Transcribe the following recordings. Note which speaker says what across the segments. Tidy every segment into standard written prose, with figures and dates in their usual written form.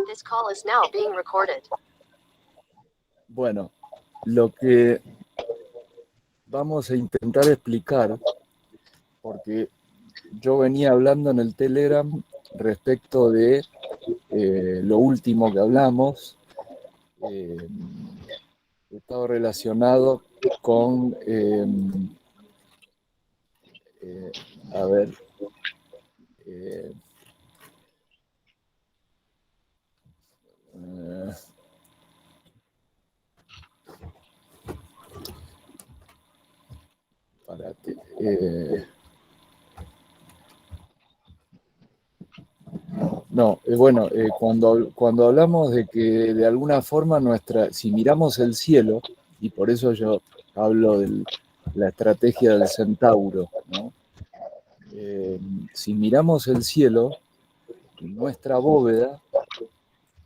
Speaker 1: This call is now being recorded.
Speaker 2: Bueno, lo que vamos a intentar explicar, porque yo venía hablando en el Telegram respecto de lo último que hablamos, estado relacionado con, a ver, cuando hablamos de que de alguna forma si miramos el cielo, y por eso yo hablo de la estrategia del centauro, ¿no? Si miramos el cielo, nuestra bóveda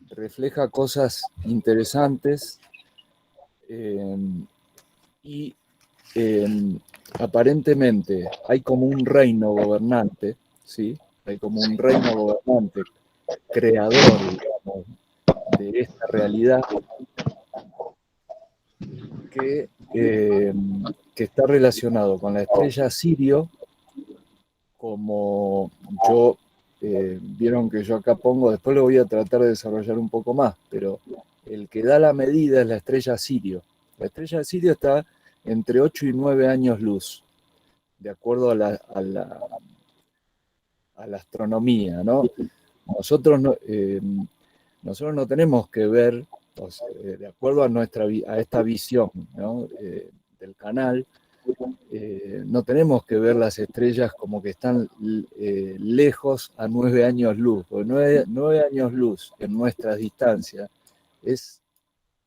Speaker 2: refleja cosas interesantes y aparentemente hay como un reino gobernante, ¿sí? Hay como un reino gobernante creador, digamos, de esta realidad que está relacionado con la estrella Sirio, como yo, vieron que yo acá pongo, después lo voy a tratar de desarrollar un poco más, pero el que da la medida es la estrella Sirio. La estrella Sirio está entre 8 y 9 años luz, de acuerdo a la astronomía, ¿no? Nosotros no tenemos que ver, de acuerdo a esta visión, ¿no? Del canal, no tenemos que ver las estrellas como que están lejos a 9 años luz, porque 9 años luz en nuestras distancias es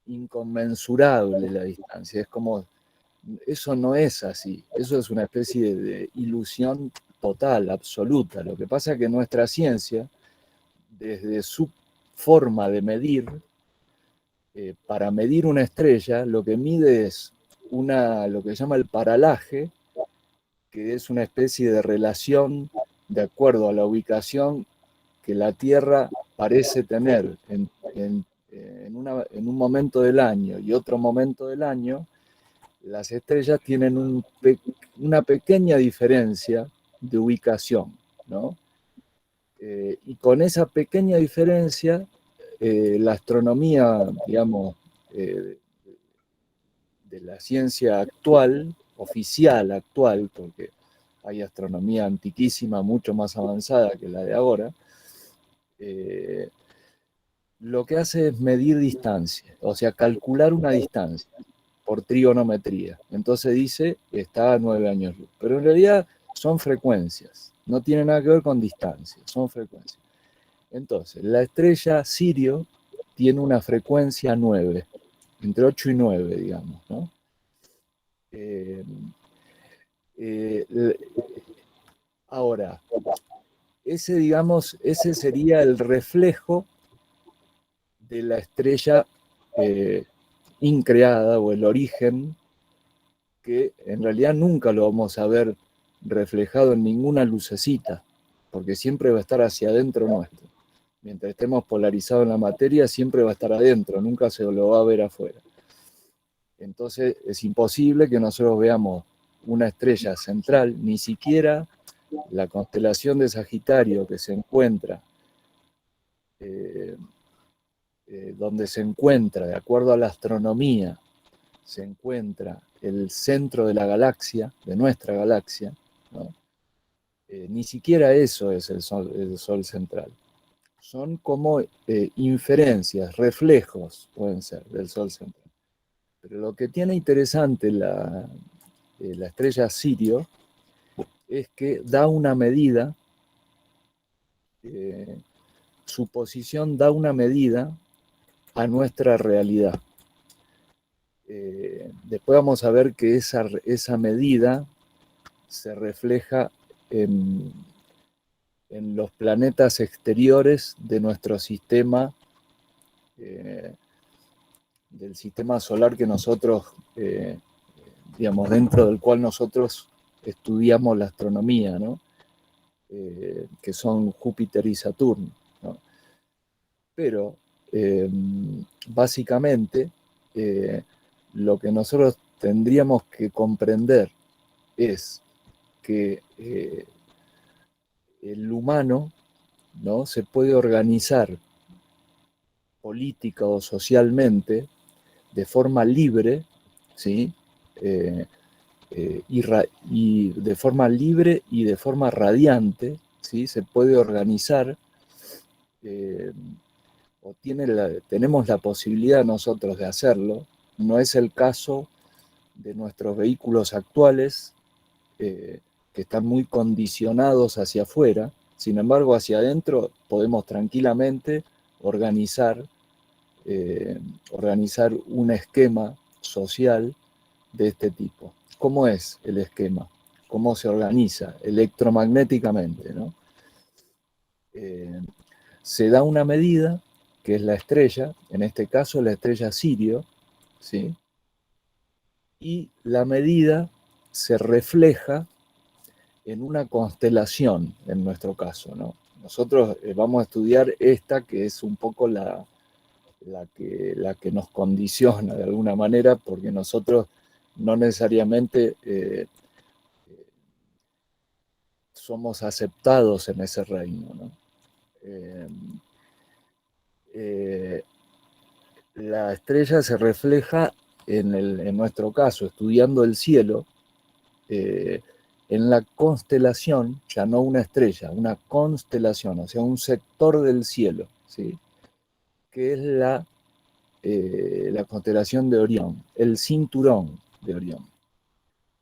Speaker 2: inconmensurable la distancia, es como, eso no es así, eso es una especie de ilusión total, absoluta. Lo que pasa es que nuestra ciencia, desde su forma de medir, para medir una estrella, lo que mide es lo que se llama el paralaje, que es una especie de relación de acuerdo a la ubicación que la Tierra parece tener en un momento del año y otro momento del año. Las estrellas tienen una pequeña diferencia de ubicación, ¿no? Y con esa pequeña diferencia, la astronomía, digamos, de la ciencia actual, oficial actual, porque hay astronomía antiquísima mucho más avanzada que la de ahora, lo que hace es medir distancia, o sea, calcular una distancia por trigonometría. Entonces dice que está a 9 años luz. Pero en realidad son frecuencias, no tiene nada que ver con distancia, son frecuencias. Entonces, la estrella Sirio tiene una frecuencia 9, entre 8 y 9, digamos, ¿no? Ahora, ese sería el reflejo de la estrella increada, o el origen, que en realidad nunca lo vamos a ver reflejado en ninguna lucecita, porque siempre va a estar hacia adentro nuestro. Mientras estemos polarizados en la materia, siempre va a estar adentro, nunca se lo va a ver afuera. Entonces es imposible que nosotros veamos una estrella central, ni siquiera la constelación de Sagitario, que se encuentra donde se encuentra, de acuerdo a la astronomía, se encuentra el centro de la galaxia, de nuestra galaxia, ¿no? Ni siquiera eso es el sol central. Son como inferencias, reflejos, pueden ser, del sol central. Pero lo que tiene interesante la estrella Sirio es que da una medida, su posición da una medida a nuestra realidad. Después vamos a ver que esa medida se refleja en los planetas exteriores de nuestro sistema, del sistema solar que nosotros, digamos, dentro del cual nosotros estudiamos la astronomía, ¿no? Que son Júpiter y Saturno, ¿no? Pero básicamente lo que nosotros tendríamos que comprender es que el humano, ¿no?, se puede organizar política o socialmente de forma libre, ¿sí? Y de forma libre y de forma radiante, ¿sí? Se puede organizar, o tenemos la posibilidad nosotros de hacerlo. No es el caso de nuestros vehículos actuales, que están muy condicionados hacia afuera. Sin embargo, hacia adentro podemos tranquilamente organizar un esquema social de este tipo. ¿Cómo es el esquema? ¿Cómo se organiza? Electromagnéticamente, ¿no? Se da una medida, que es la estrella, en este caso la estrella Sirio, ¿sí? Y la medida se refleja en una constelación, en nuestro caso, ¿no? Nosotros vamos a estudiar esta, que es un poco la que nos condiciona de alguna manera, porque nosotros no necesariamente somos aceptados en ese reino, ¿no? La estrella se refleja en nuestro caso, estudiando el cielo, en la constelación, ya no una estrella, una constelación, o sea, un sector del cielo, ¿sí?, que es la constelación de Orión, el cinturón de Orión.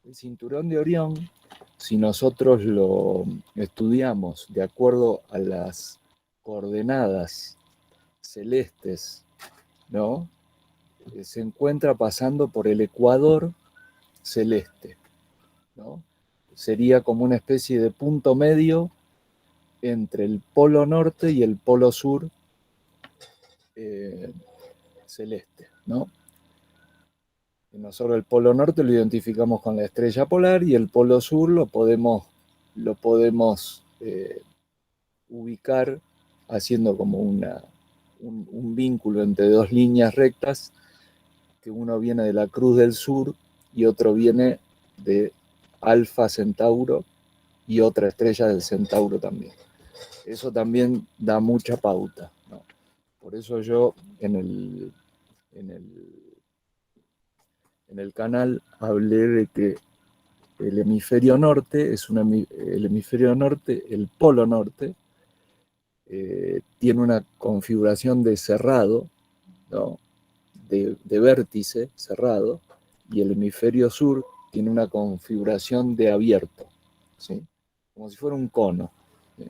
Speaker 2: El cinturón de Orión, si nosotros lo estudiamos de acuerdo a las coordenadas celestes, ¿no?, se encuentra pasando por el ecuador celeste, ¿no? Sería como una especie de punto medio entre el polo norte y el polo sur celeste, ¿no? Nosotros el polo norte lo identificamos con la estrella polar y el polo sur lo podemos ubicar haciendo como un vínculo entre dos líneas rectas, que uno viene de la Cruz del Sur y otro viene de Alfa Centauro y otra estrella del Centauro también. Eso también da mucha pauta, ¿no? Por eso yo en el canal hablé de que el hemisferio norte el polo norte, tiene una configuración de cerrado, ¿no?, de vértice cerrado, y el hemisferio sur tiene una configuración de abierto, ¿sí?, como si fuera un cono, ¿sí?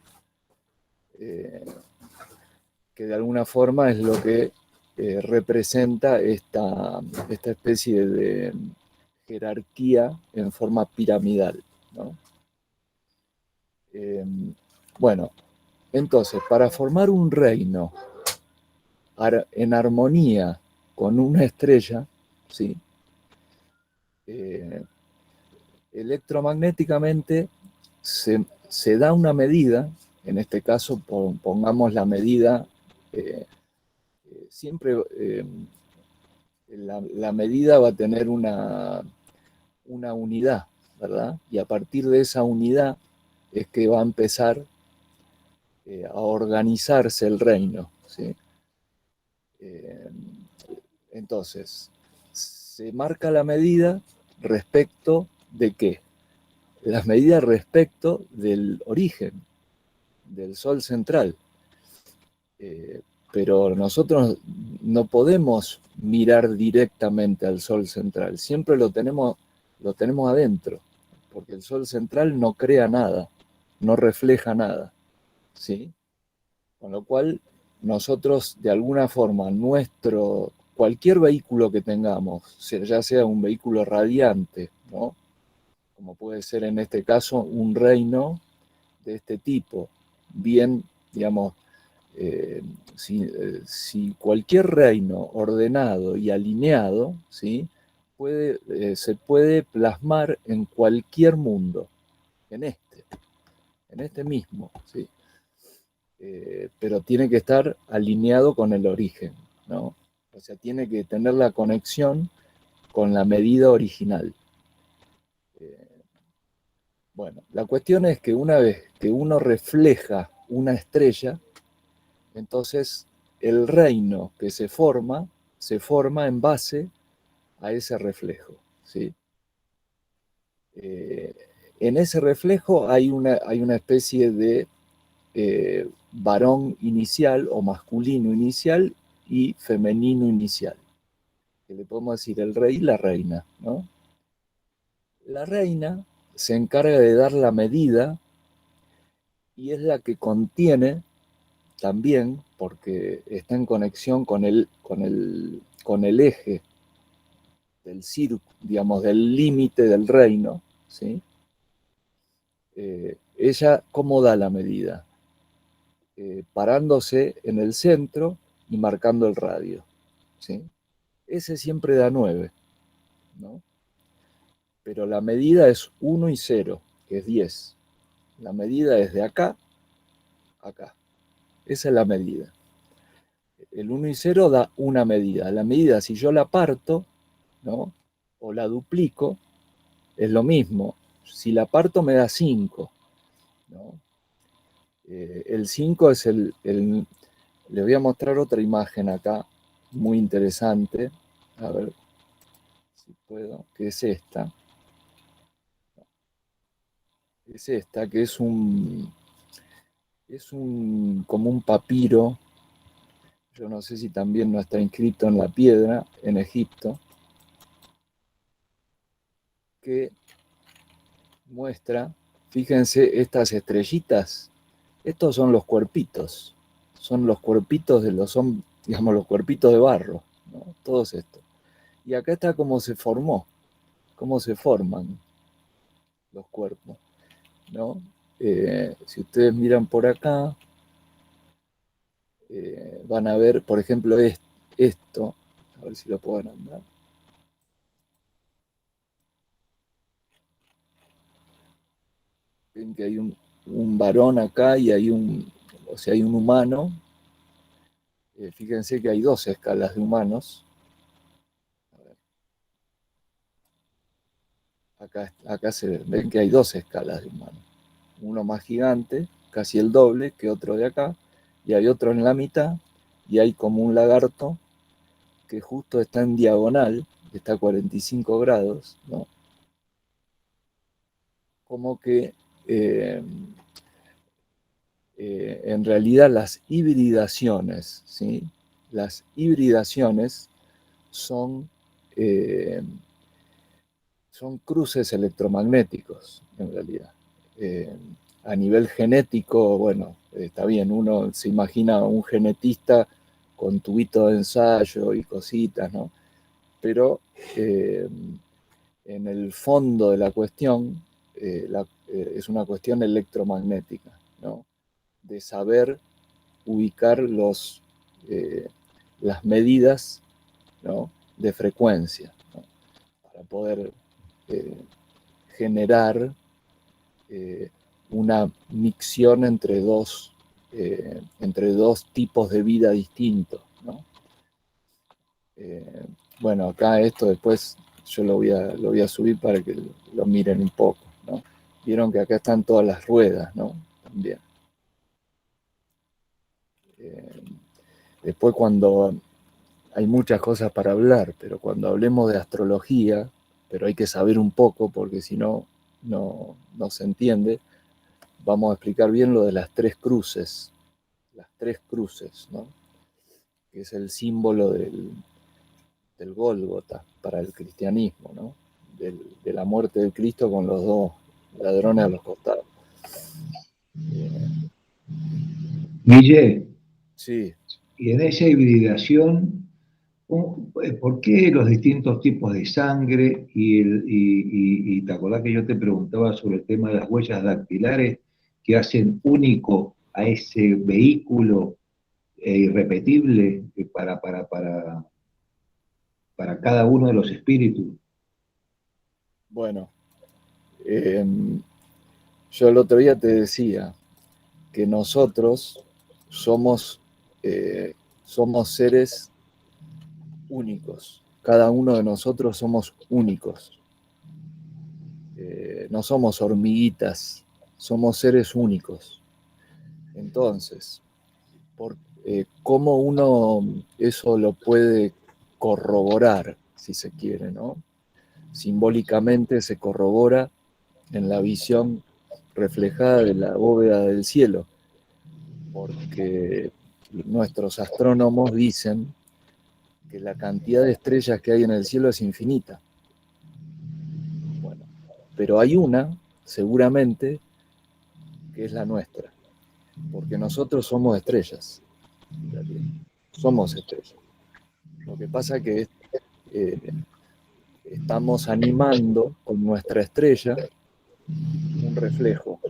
Speaker 2: Que de alguna forma es lo que representa esta especie de jerarquía en forma piramidal, ¿no? Bueno, entonces, para formar un reino en armonía con una estrella, ¿sí?, electromagnéticamente se da una medida. En este caso pongamos la medida, siempre la medida va a tener una unidad, ¿verdad? Y a partir de esa unidad es que va a empezar a organizarse el reino, ¿sí? Entonces, se marca la medida respecto de qué. Las medidas respecto del origen, del Sol central. Pero nosotros no podemos mirar directamente al Sol central, siempre lo tenemos adentro, porque el Sol central no crea nada, no refleja nada, ¿sí? Con lo cual, nosotros de alguna forma, cualquier vehículo que tengamos, ya sea un vehículo radiante, ¿no?, como puede ser en este caso un reino de este tipo, bien, digamos, si cualquier reino ordenado y alineado, ¿sí?, se puede plasmar en cualquier mundo, en este mismo, ¿sí? pero tiene que estar alineado con el origen, ¿no? O sea, tiene que tener la conexión con la medida original. Bueno, la cuestión es que una vez que uno refleja una estrella, entonces el reino que se forma en base a ese reflejo, ¿sí? En ese reflejo hay una especie de varón inicial o masculino inicial y femenino inicial, que le podemos decir el rey y la reina, ¿no? La reina se encarga de dar la medida y es la que contiene también, porque está en conexión con el eje del círculo, digamos, del límite del reino, ¿sí? Ella, ¿cómo da la medida? Parándose en el centro y marcando el radio, ¿sí? Ese siempre da 9, ¿no? Pero la medida es 1 y 0, que es 10. La medida es de acá a acá. Esa es la medida. El 1 y 0 da una medida. La medida, si yo la parto, ¿no? O la duplico, es lo mismo. Si la parto me da 5, ¿no? El 5 es le voy a mostrar otra imagen acá, muy interesante. A ver si puedo, que es esta. Es esta, que es como un papiro. Yo no sé si también no está inscrito en la piedra, en Egipto, que muestra, fíjense, estas estrellitas, estos son los cuerpitos son, digamos, los cuerpitos de barro, ¿no? Todos estos. Y acá está cómo se formó, cómo se forman los cuerpos, ¿no? Si ustedes miran por acá, van a ver, por ejemplo, esto, a ver si lo pueden andar. Ven que hay un varón acá y hay o sea, hay un humano. Fíjense que hay 2 escalas de humanos. Acá se ven que hay 2 escalas de humanos. Uno más gigante, casi el doble que otro de acá, y hay otro en la mitad, y hay como un lagarto que justo está en diagonal, está a 45 grados, ¿no? Como que eh, en realidad las hibridaciones, ¿sí? Las hibridaciones son, eh, son cruces electromagnéticos, en realidad. Eh, a nivel genético, bueno, está bien, uno se imagina un genetista con tubito de ensayo y cositas, ¿no? Pero en el fondo de la cuestión es una cuestión electromagnética, ¿no? De saber ubicar las medidas, ¿no? De frecuencia, ¿no? Para poder generar una micción entre dos tipos de vida distintos, ¿no? Bueno, acá esto después yo lo voy a subir para que lo miren un poco, ¿no? Vieron que acá están todas las ruedas, ¿no? También. Después cuando hay muchas cosas para hablar, pero cuando hablemos de astrología, pero hay que saber un poco porque si no, no se entiende, vamos a explicar bien lo de las 3 cruces, ¿no? Que es el símbolo del Gólgota para el cristianismo, ¿no? De la muerte del Cristo con los 2 ladrones a los costados.
Speaker 3: Guille,
Speaker 2: Sí.
Speaker 3: y en esa hibridación, ¿por qué los distintos tipos de sangre? Y te acordás que yo te preguntaba sobre el tema de las huellas dactilares que hacen único a ese vehículo irrepetible para cada uno de los espíritus.
Speaker 2: Bueno, yo el otro día te decía que nosotros somos, somos seres únicos. Cada uno de nosotros somos únicos. No somos hormiguitas, somos seres únicos. Entonces, ¿cómo uno eso lo puede corroborar, si se quiere, ¿no? Simbólicamente se corrobora en la visión reflejada de la bóveda del cielo, porque nuestros astrónomos dicen que la cantidad de estrellas que hay en el cielo es infinita. Bueno, pero hay una, seguramente, que es la nuestra, porque nosotros somos estrellas, en realidad. Somos estrellas. Lo que pasa es que estamos animando con nuestra estrella un reflejo,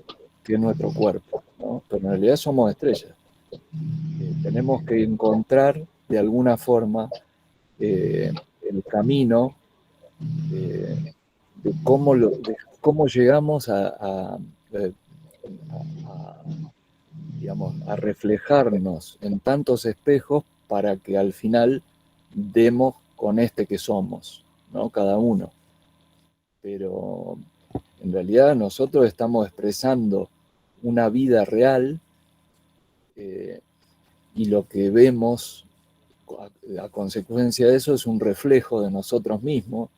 Speaker 2: que es nuestro cuerpo, ¿no? Pero en realidad somos estrellas. Tenemos que encontrar de alguna forma el camino de cómo llegamos digamos, a reflejarnos en tantos espejos para que al final demos con este que somos, ¿no? Cada uno. Pero en realidad nosotros estamos expresando una vida real y lo que vemos a consecuencia de eso es un reflejo de nosotros mismos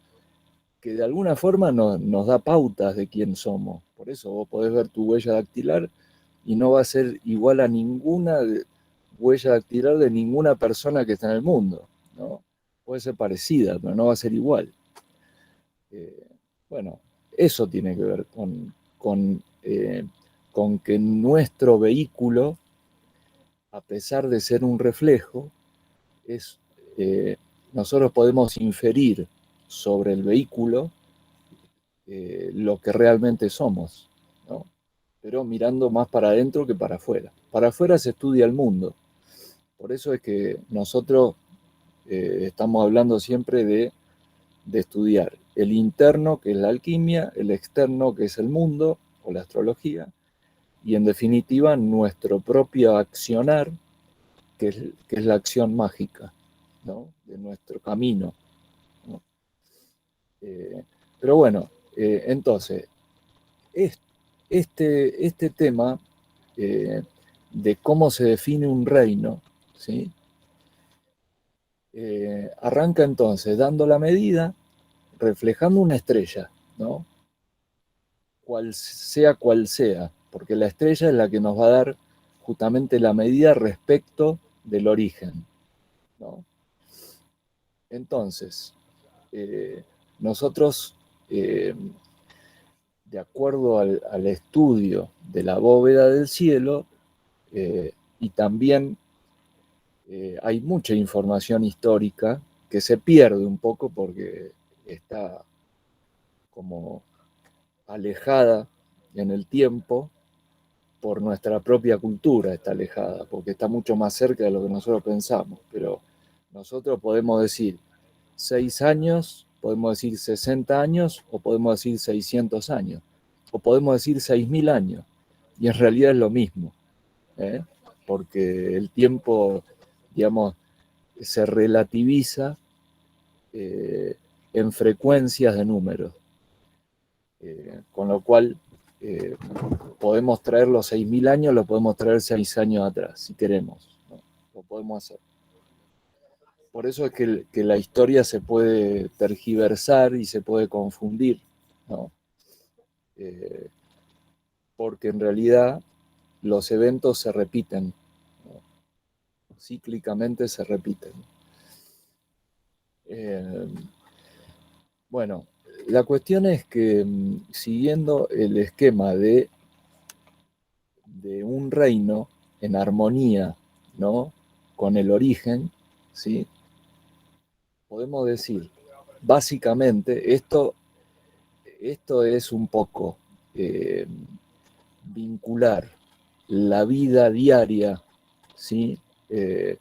Speaker 2: que de alguna forma nos da pautas de quién somos. Por eso vos podés ver tu huella dactilar y no va a ser igual a ninguna huella dactilar de ninguna persona que está en el mundo, ¿no? Puede ser parecida, pero no va a ser igual. Bueno, eso tiene que ver con que nuestro vehículo, a pesar de ser un reflejo, nosotros podemos inferir sobre el vehículo lo que realmente somos, ¿no? Pero mirando más para adentro que para afuera. Para afuera se estudia el mundo. Por eso es que nosotros estamos hablando siempre de estudiar el interno, que es la alquimia, el externo, que es el mundo o la astrología, y en definitiva nuestro propio accionar, que es la acción mágica, ¿no? De nuestro camino, ¿no? Pero bueno, entonces, este tema de cómo se define un reino, ¿sí? Arranca entonces dando la medida, reflejando una estrella, ¿no? Cual sea, porque la estrella es la que nos va a dar justamente la medida respecto del origen, ¿no? Entonces, nosotros, de acuerdo al estudio de la bóveda del cielo, y también hay mucha información histórica que se pierde un poco porque está como alejada en el tiempo por nuestra propia cultura, está alejada, porque está mucho más cerca de lo que nosotros pensamos. Pero nosotros podemos decir 6 años, podemos decir 60 años, o podemos decir 600 años, o podemos decir 6.000 años, y en realidad es lo mismo, ¿eh? Porque el tiempo, digamos, se relativiza en frecuencias de números, con lo cual podemos traer los 6.000 años, lo podemos traer 6 años atrás, si queremos, ¿no? Lo podemos hacer. Por eso es que la historia se puede tergiversar y se puede confundir, ¿no? Porque en realidad los eventos se repiten, ¿no? Cíclicamente se repiten. Bueno, la cuestión es que siguiendo el esquema de un reino en armonía, ¿no? Con el origen, ¿sí? Podemos decir, básicamente, esto es un poco vincular la vida diaria, ¿sí? De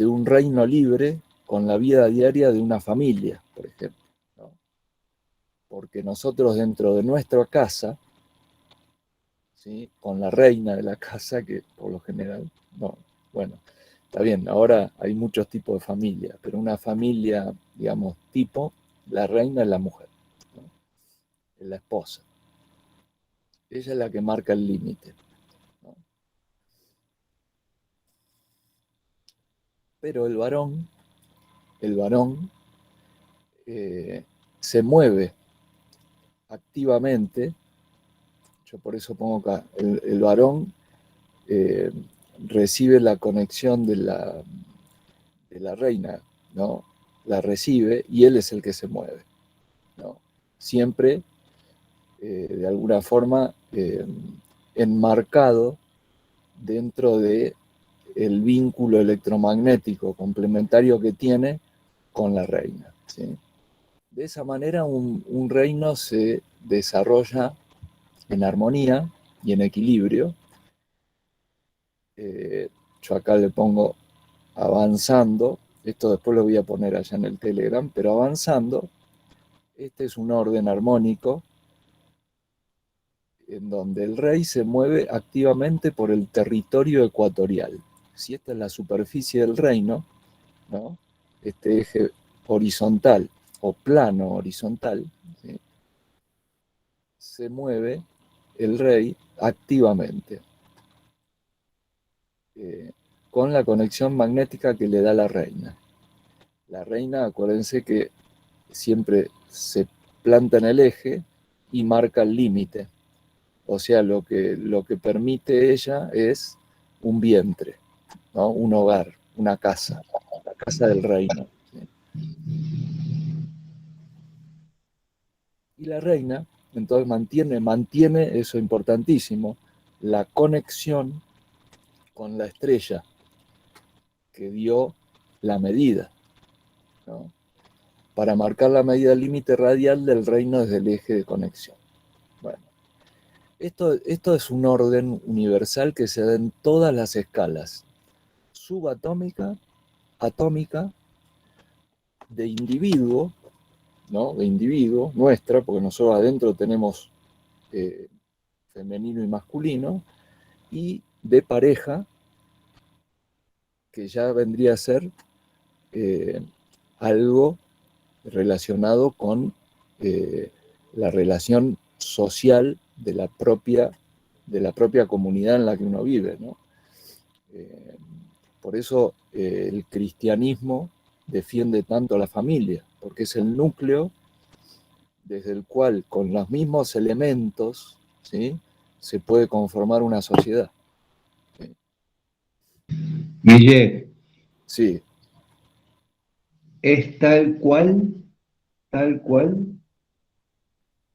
Speaker 2: un reino libre con la vida diaria de una familia, por ejemplo, ¿no? Porque nosotros dentro de nuestra casa, ¿sí? Con la reina de la casa, que por lo general, no, Bueno, está bien, ahora hay muchos tipos de familia, pero una familia, digamos, tipo, la reina es la mujer, ¿no? Es la esposa. Ella es la que marca el límite, ¿no? Pero el varón se mueve activamente. Yo por eso pongo acá, el varón eh, recibe la conexión de la reina, ¿no? La recibe y él es el que se mueve, ¿no? Siempre, de alguna forma, enmarcado dentro de el vínculo electromagnético complementario que tiene con la reina, ¿sí? De esa manera un reino se desarrolla en armonía y en equilibrio. Yo acá le pongo avanzando, esto después lo voy a poner allá en el Telegram, pero avanzando, este es un orden armónico en donde el rey se mueve activamente por el territorio ecuatorial. Si esta es la superficie del reino, ¿no? Este eje horizontal o plano horizontal, ¿sí? Se mueve el rey activamente, eh, con la conexión magnética que le da la reina. La reina, acuérdense que siempre se planta en el eje y marca el límite. O sea, lo que permite ella es un vientre, ¿no? Un hogar, una casa, la casa del reino, ¿sí? Y la reina, entonces, mantiene eso importantísimo, la conexión con la estrella que dio la medida, ¿no? Para marcar la medida límite radial del reino desde el eje de conexión. Bueno, esto es un orden universal que se da en todas las escalas, subatómica, atómica, de individuo, ¿no? De individuo, nuestra, porque nosotros adentro tenemos femenino y masculino, y de pareja, que ya vendría a ser eh, algo relacionado con la relación social de la propia comunidad en la que uno vive, ¿no? Por eso el cristianismo defiende tanto a la familia, porque es el núcleo desde el cual, con los mismos elementos, ¿sí? Se puede conformar una sociedad. ¿Sí?
Speaker 3: Guille,
Speaker 2: Sí,
Speaker 3: es tal cual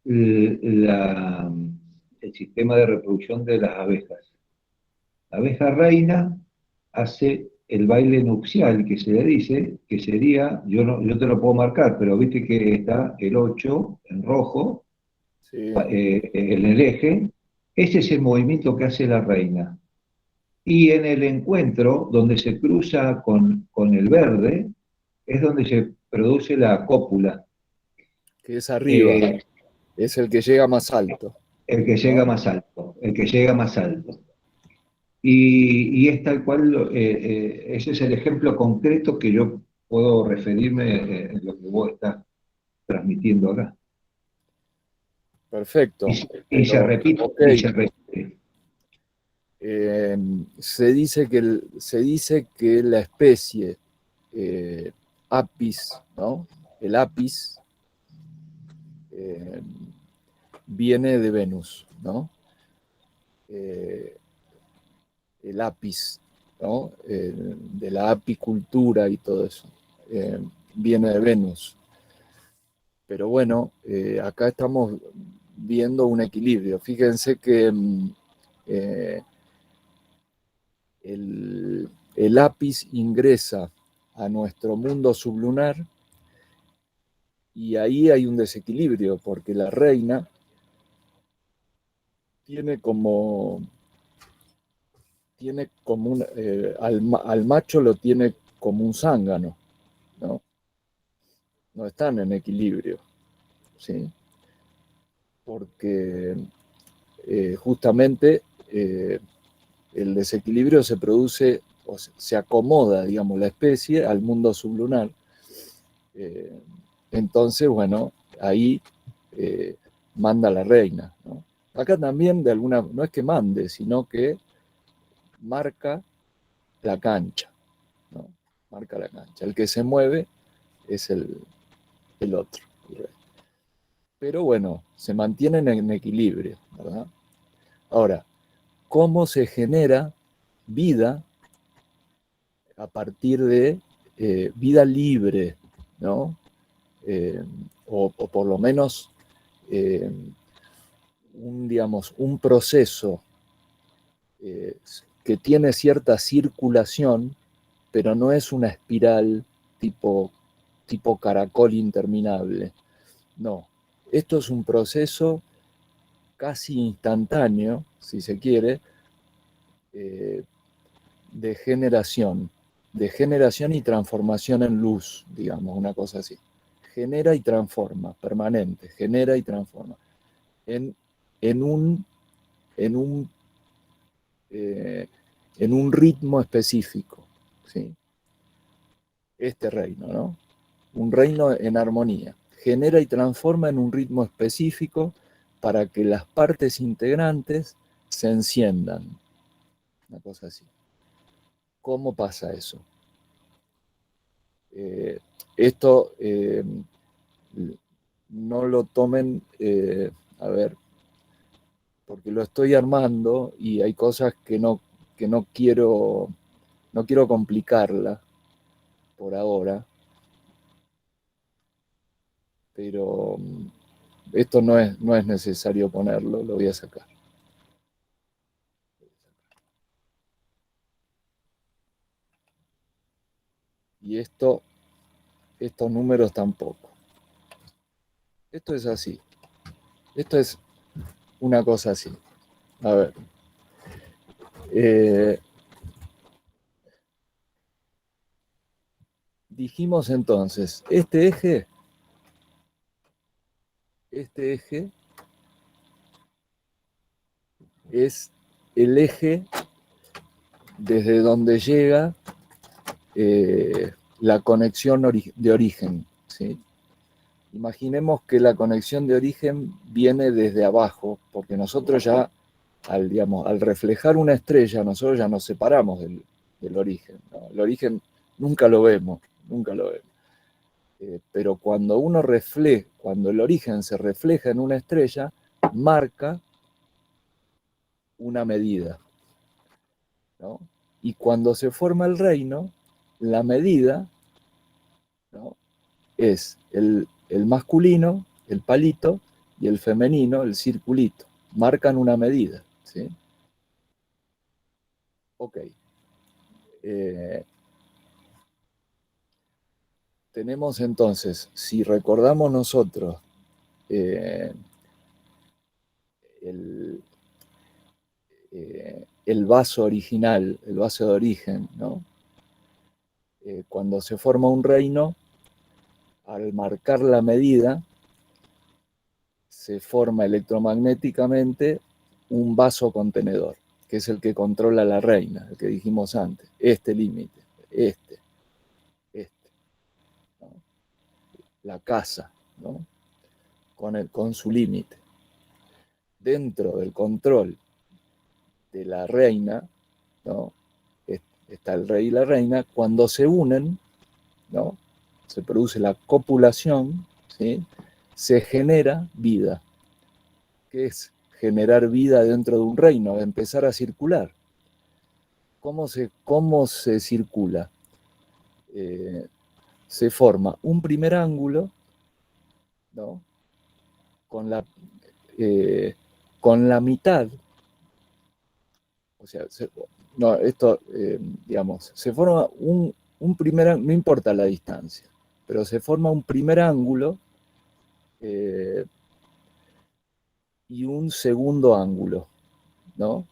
Speaker 3: la, el sistema de reproducción de las abejas. La abeja reina hace el baile nupcial, que se le dice, que sería, yo te lo puedo marcar, pero viste que está el 8 en rojo,
Speaker 2: sí,
Speaker 3: en el eje, ese es el movimiento que hace la reina. Y en el encuentro, donde se cruza con el verde, es donde se produce la cópula,
Speaker 2: que es arriba,
Speaker 3: eh,
Speaker 2: es el que llega más alto,
Speaker 3: el que llega
Speaker 2: ¿no?
Speaker 3: más alto, el que llega más alto. Y es tal cual, ese es el ejemplo concreto que yo puedo referirme en lo que vos estás transmitiendo acá.
Speaker 2: Perfecto,
Speaker 3: Y se
Speaker 2: pero
Speaker 3: repite,
Speaker 2: ok,
Speaker 3: y se repite.
Speaker 2: se dice que la especie eh, Apis, ¿no? El Apis eh, viene de Venus, ¿no? Eh, el Apis, ¿no? De la apicultura y todo eso, eh, viene de Venus. Pero bueno, acá estamos viendo un equilibrio. Fíjense que eh, el Apis ingresa a nuestro mundo sublunar y ahí hay un desequilibrio porque la reina tiene como, al macho lo tiene como un zángano, ¿no? No están en equilibrio, ¿sí? Porque justamente el desequilibrio se produce o se acomoda, digamos, la especie al mundo sublunar. Entonces, bueno, ahí manda la reina, ¿no? Acá también de alguna, no es que mande, sino que marca la cancha, ¿no? Marca la cancha. El que se mueve es el otro, el rey. Pero bueno, se mantienen en equilibrio, ¿verdad? Ahora, ¿cómo se genera vida a partir de vida libre, ¿no? O por lo menos eh, digamos, un proceso que tiene cierta circulación, pero no es una espiral tipo caracol interminable. No, esto es un proceso casi instantáneo, si se quiere, de generación y transformación en luz, digamos, una cosa así. Genera y transforma, permanente, genera y transforma. En un en un ritmo específico, ¿sí? Este reino, ¿no? Un reino en armonía. Genera y transforma en un ritmo específico para que las partes integrantes se enciendan. Una cosa así. ¿Cómo pasa eso? Esto no lo tomen, a ver, porque lo estoy armando y hay cosas que no quiero complicarla por ahora, pero esto no es necesario ponerlo, lo voy a sacar. Y estos números tampoco. Esto es así. Esto es una cosa así. A ver. Dijimos entonces, este eje es el eje desde donde llega la conexión de origen, ¿sí? Imaginemos que la conexión de origen viene desde abajo, porque nosotros ya, al reflejar una estrella, nosotros ya nos separamos del origen, ¿no? El origen nunca lo vemos. Pero cuando cuando el origen se refleja en una estrella, marca una medida, ¿no? Y cuando se forma el reino, la medida, ¿no?, es el masculino, el palito, y el femenino, el circulito. Marcan una medida, ¿sí? Ok. Tenemos entonces, si recordamos nosotros el vaso original, el vaso de origen, ¿no? Cuando se forma un reino, al marcar la medida, se forma electromagnéticamente un vaso contenedor, que es el que controla la reina, el que dijimos antes, este límite, este, ¿no? La casa, ¿no?, con su límite. Dentro del control de la reina, ¿no?, está el rey y la reina. Cuando se unen, ¿no?, se produce la copulación, ¿sí?, se genera vida. ¿Qué es generar vida dentro de un reino? Empezar a circular. ¿Cómo se circula? Se forma un primer ángulo, ¿no?, con la mitad, o sea, no, esto, digamos, se forma un primer, no importa la distancia, pero se forma un primer ángulo y un segundo ángulo, ¿no?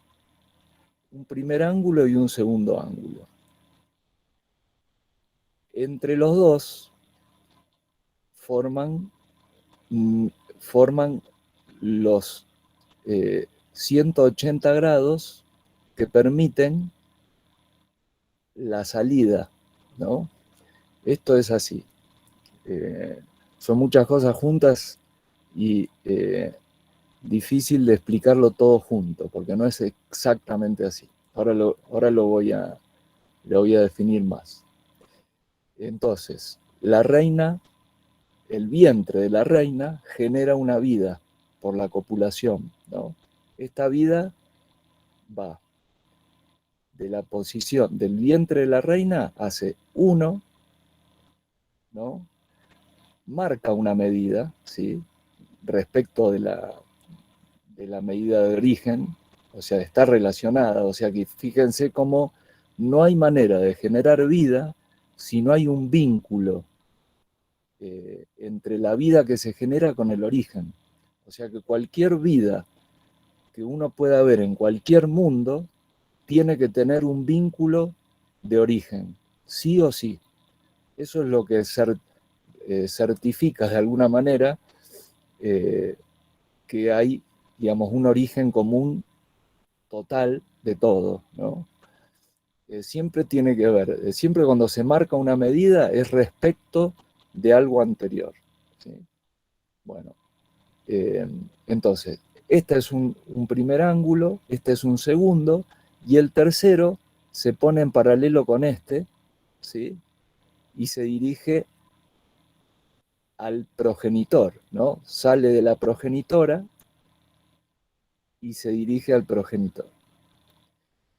Speaker 2: Un primer ángulo y un segundo ángulo. Entre los dos forman los 180 grados que permiten la salida, ¿no? Esto es así. Son muchas cosas juntas y difícil de explicarlo todo junto, porque no es exactamente así. Ahora lo voy a definir más. Entonces, la reina, el vientre de la reina genera una vida por la copulación, ¿no? Esta vida va de la posición del vientre de la reina, hace 1, ¿no? Marca una medida, ¿sí? Respecto de la medida de origen, o sea, está relacionada, o sea que fíjense cómo no hay manera de generar vida si no hay un vínculo entre la vida que se genera con el origen. O sea que cualquier vida que uno pueda ver en cualquier mundo tiene que tener un vínculo de origen, sí o sí. Eso es lo que certifica de alguna manera que hay, digamos, un origen común total de todo, ¿no? Siempre tiene que ver, siempre cuando se marca una medida es respecto de algo anterior, ¿sí? Bueno, entonces, este es un primer ángulo, este es un segundo, y el tercero se pone en paralelo con este, ¿sí? Y se dirige al progenitor, ¿no? Sale de la progenitora y se dirige al progenitor.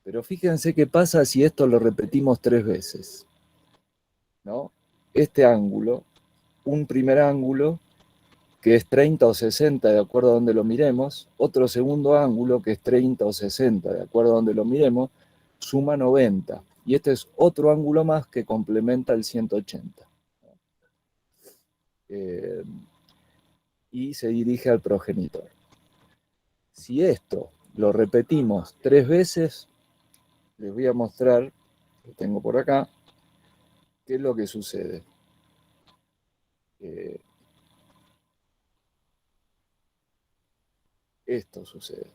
Speaker 2: Pero fíjense qué pasa si esto lo repetimos 3 veces, ¿no? Este ángulo, un primer ángulo que es 30 o 60 de acuerdo a donde lo miremos, otro segundo ángulo que es 30 o 60 de acuerdo a donde lo miremos, suma 90. Y este es otro ángulo más que complementa el 180. Y se dirige al progenitor. Si esto lo repetimos 3 veces, les voy a mostrar, lo tengo por acá, qué es lo que sucede. Esto sucede.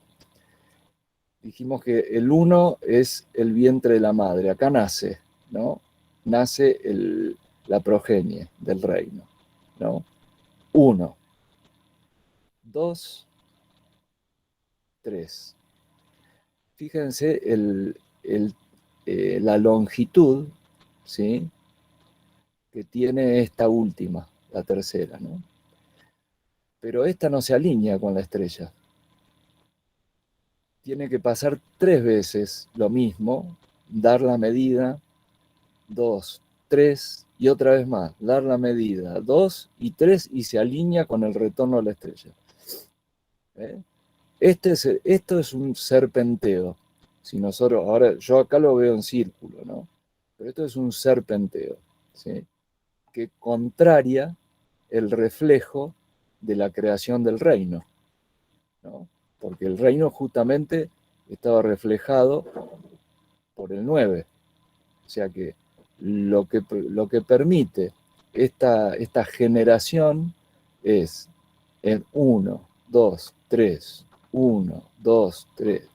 Speaker 2: Dijimos que el 1 es el vientre de la madre, acá nace, ¿no? Nace la progenie del reino, ¿no? 1, 2, 3. Fíjense la longitud, ¿sí? Que tiene esta última, la tercera, ¿no? Pero esta no se alinea con la estrella. Tiene que pasar 3 veces lo mismo, dar la medida, 2, 3 y otra vez más, dar la medida, 2 y 3 y se alinea con el retorno a la estrella. Esto es un serpenteo. Si nosotros, ahora yo acá lo veo en círculo, ¿no? Pero esto es un serpenteo, ¿sí? Que contraria el reflejo de la creación del reino, ¿no? Porque el reino justamente estaba reflejado por el 9. O sea que lo que permite esta generación es en 1, 2, 3, 1, 2, 3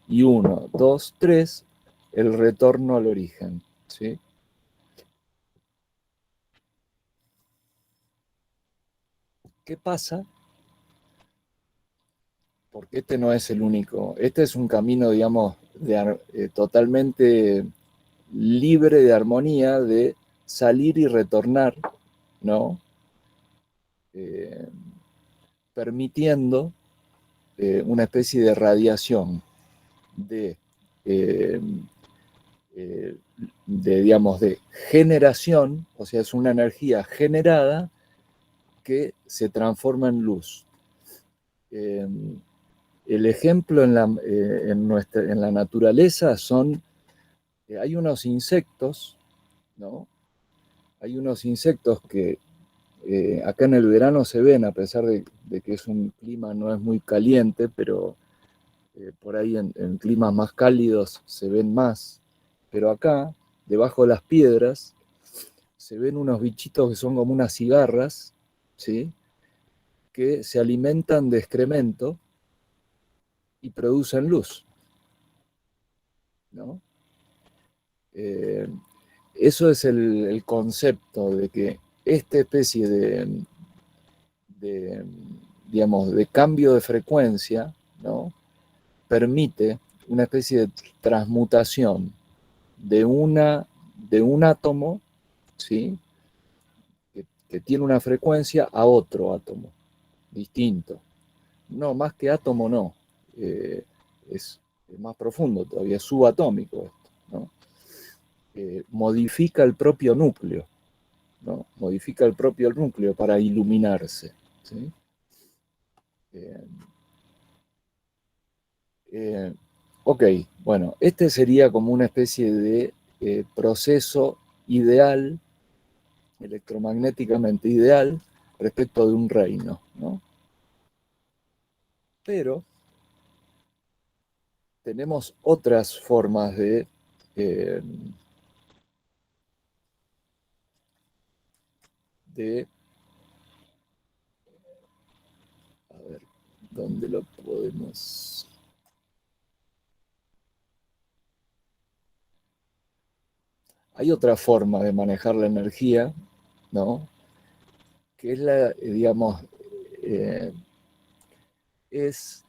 Speaker 2: y 1, 2, 3 el retorno al origen, ¿sí? ¿Qué pasa? Porque este no es el único, este es un camino, digamos, totalmente libre de armonía, de salir y retornar, ¿no? Permitiendo una especie de radiación de, eh, digamos, de generación, o sea, es una energía generada que se transforma en luz. El ejemplo en la naturaleza son, hay unos insectos, ¿no? Hay unos insectos que acá en el verano se ven, a pesar de que es un clima no es muy caliente, pero por ahí en climas más cálidos se ven más. Pero acá, debajo de las piedras, se ven unos bichitos que son como unas cigarras, ¿sí? Que se alimentan de excremento y producen luz, ¿no? Eso es el concepto de que esta especie digamos, de cambio de frecuencia, ¿no? Permite una especie de transmutación de un átomo, ¿sí? que tiene una frecuencia a otro átomo distinto. No, más que átomo no. Es más profundo todavía, es subatómico esto, ¿no? Modifica el propio núcleo, ¿no? Modifica el propio núcleo para iluminarse, ¿sí? Ok, bueno, este sería como una especie de proceso ideal, electromagnéticamente ideal, respecto de un reino, ¿no? Pero tenemos otras formas de a ver, ¿dónde lo podemos? Hay otra forma de manejar la energía, ¿no? Que es la, digamos, es,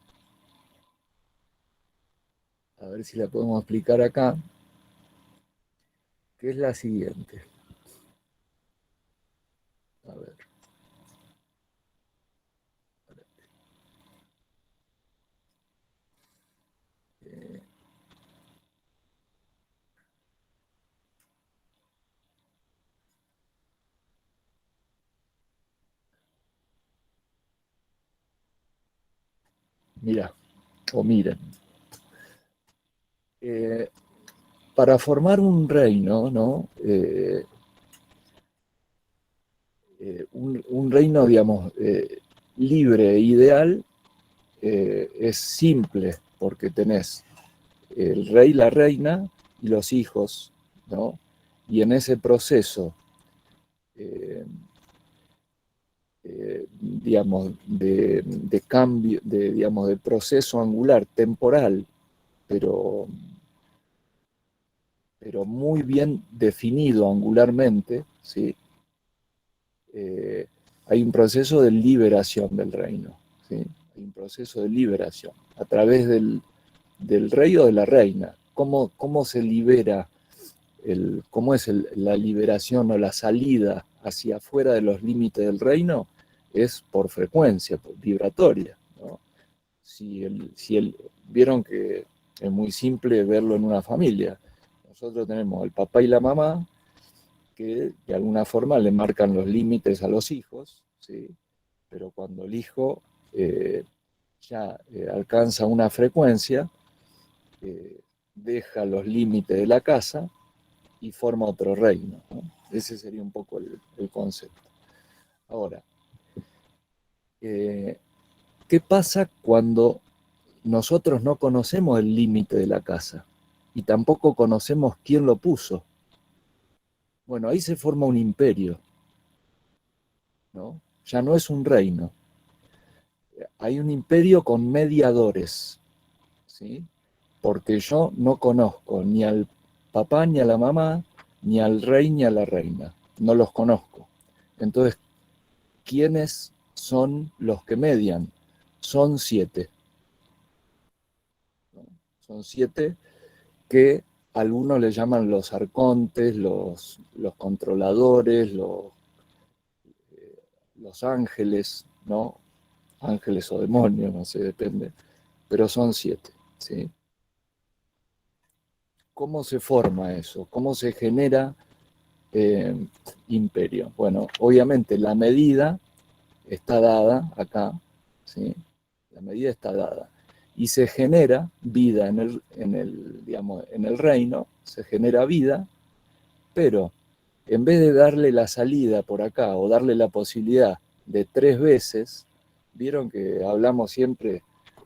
Speaker 2: a ver si la podemos explicar acá, que es la siguiente. A ver. Eh, Mira, o miren. Eh, para formar un reino, ¿no? Un reino, digamos, libre e ideal, es simple, porque tenés el rey, la reina y los hijos, ¿no? Y en ese proceso, eh, digamos, de cambio, digamos, de proceso angular temporal, pero, pero muy bien definido angularmente, ¿sí? Hay un proceso de liberación del reino, ¿sí? Hay un proceso de liberación a través del rey o de la reina. ¿Cómo se libera, cómo es la liberación o la salida hacia afuera de los límites del reino? Es por frecuencia, vibratoria, ¿no? Vieron que es muy simple verlo en una familia. Nosotros tenemos el papá y la mamá, que de alguna forma le marcan los límites a los hijos, ¿sí? Pero cuando el hijo ya alcanza una frecuencia, deja los límites de la casa y forma otro reino, ¿no? Ese sería un poco el concepto. Ahora, ¿qué pasa cuando nosotros no conocemos el límite de la casa y tampoco conocemos quién lo puso? Bueno, ahí se forma un imperio, ¿no? Ya no es un reino. Hay un imperio con mediadores, ¿sí? Porque yo no conozco ni al papá ni a la mamá, ni al rey ni a la reina. No los conozco. Entonces, ¿quiénes son los que median? Son 7, ¿no? Son 7 que algunos le llaman los arcontes, los controladores, los ángeles, ¿no? Ángeles o demonios, no sé, depende. Pero son 7, ¿sí? ¿Cómo se forma eso? ¿Cómo se genera imperio? Bueno, obviamente la medida está dada acá, ¿sí? La medida está dada. Y se genera vida digamos, en el reino, se genera vida, pero en vez de darle la salida por acá o darle la posibilidad de 3 veces, vieron que hablamos siempre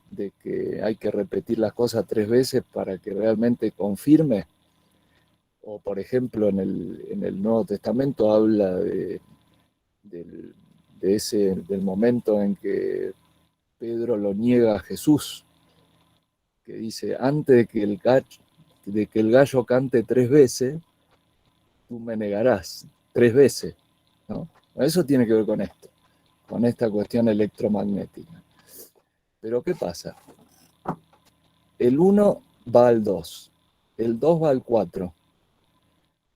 Speaker 2: de que hay que repetir las cosas 3 veces para que realmente confirme. O por ejemplo en el Nuevo Testamento habla del, del momento en que Pedro lo niega a Jesús, que dice, antes de que el gallo, de que el gallo cante 3 veces, tú me negarás 3 veces, ¿no? Eso tiene que ver con esto, con esta cuestión electromagnética. Pero ¿qué pasa? El 1 va al 2, el 2 va al 4,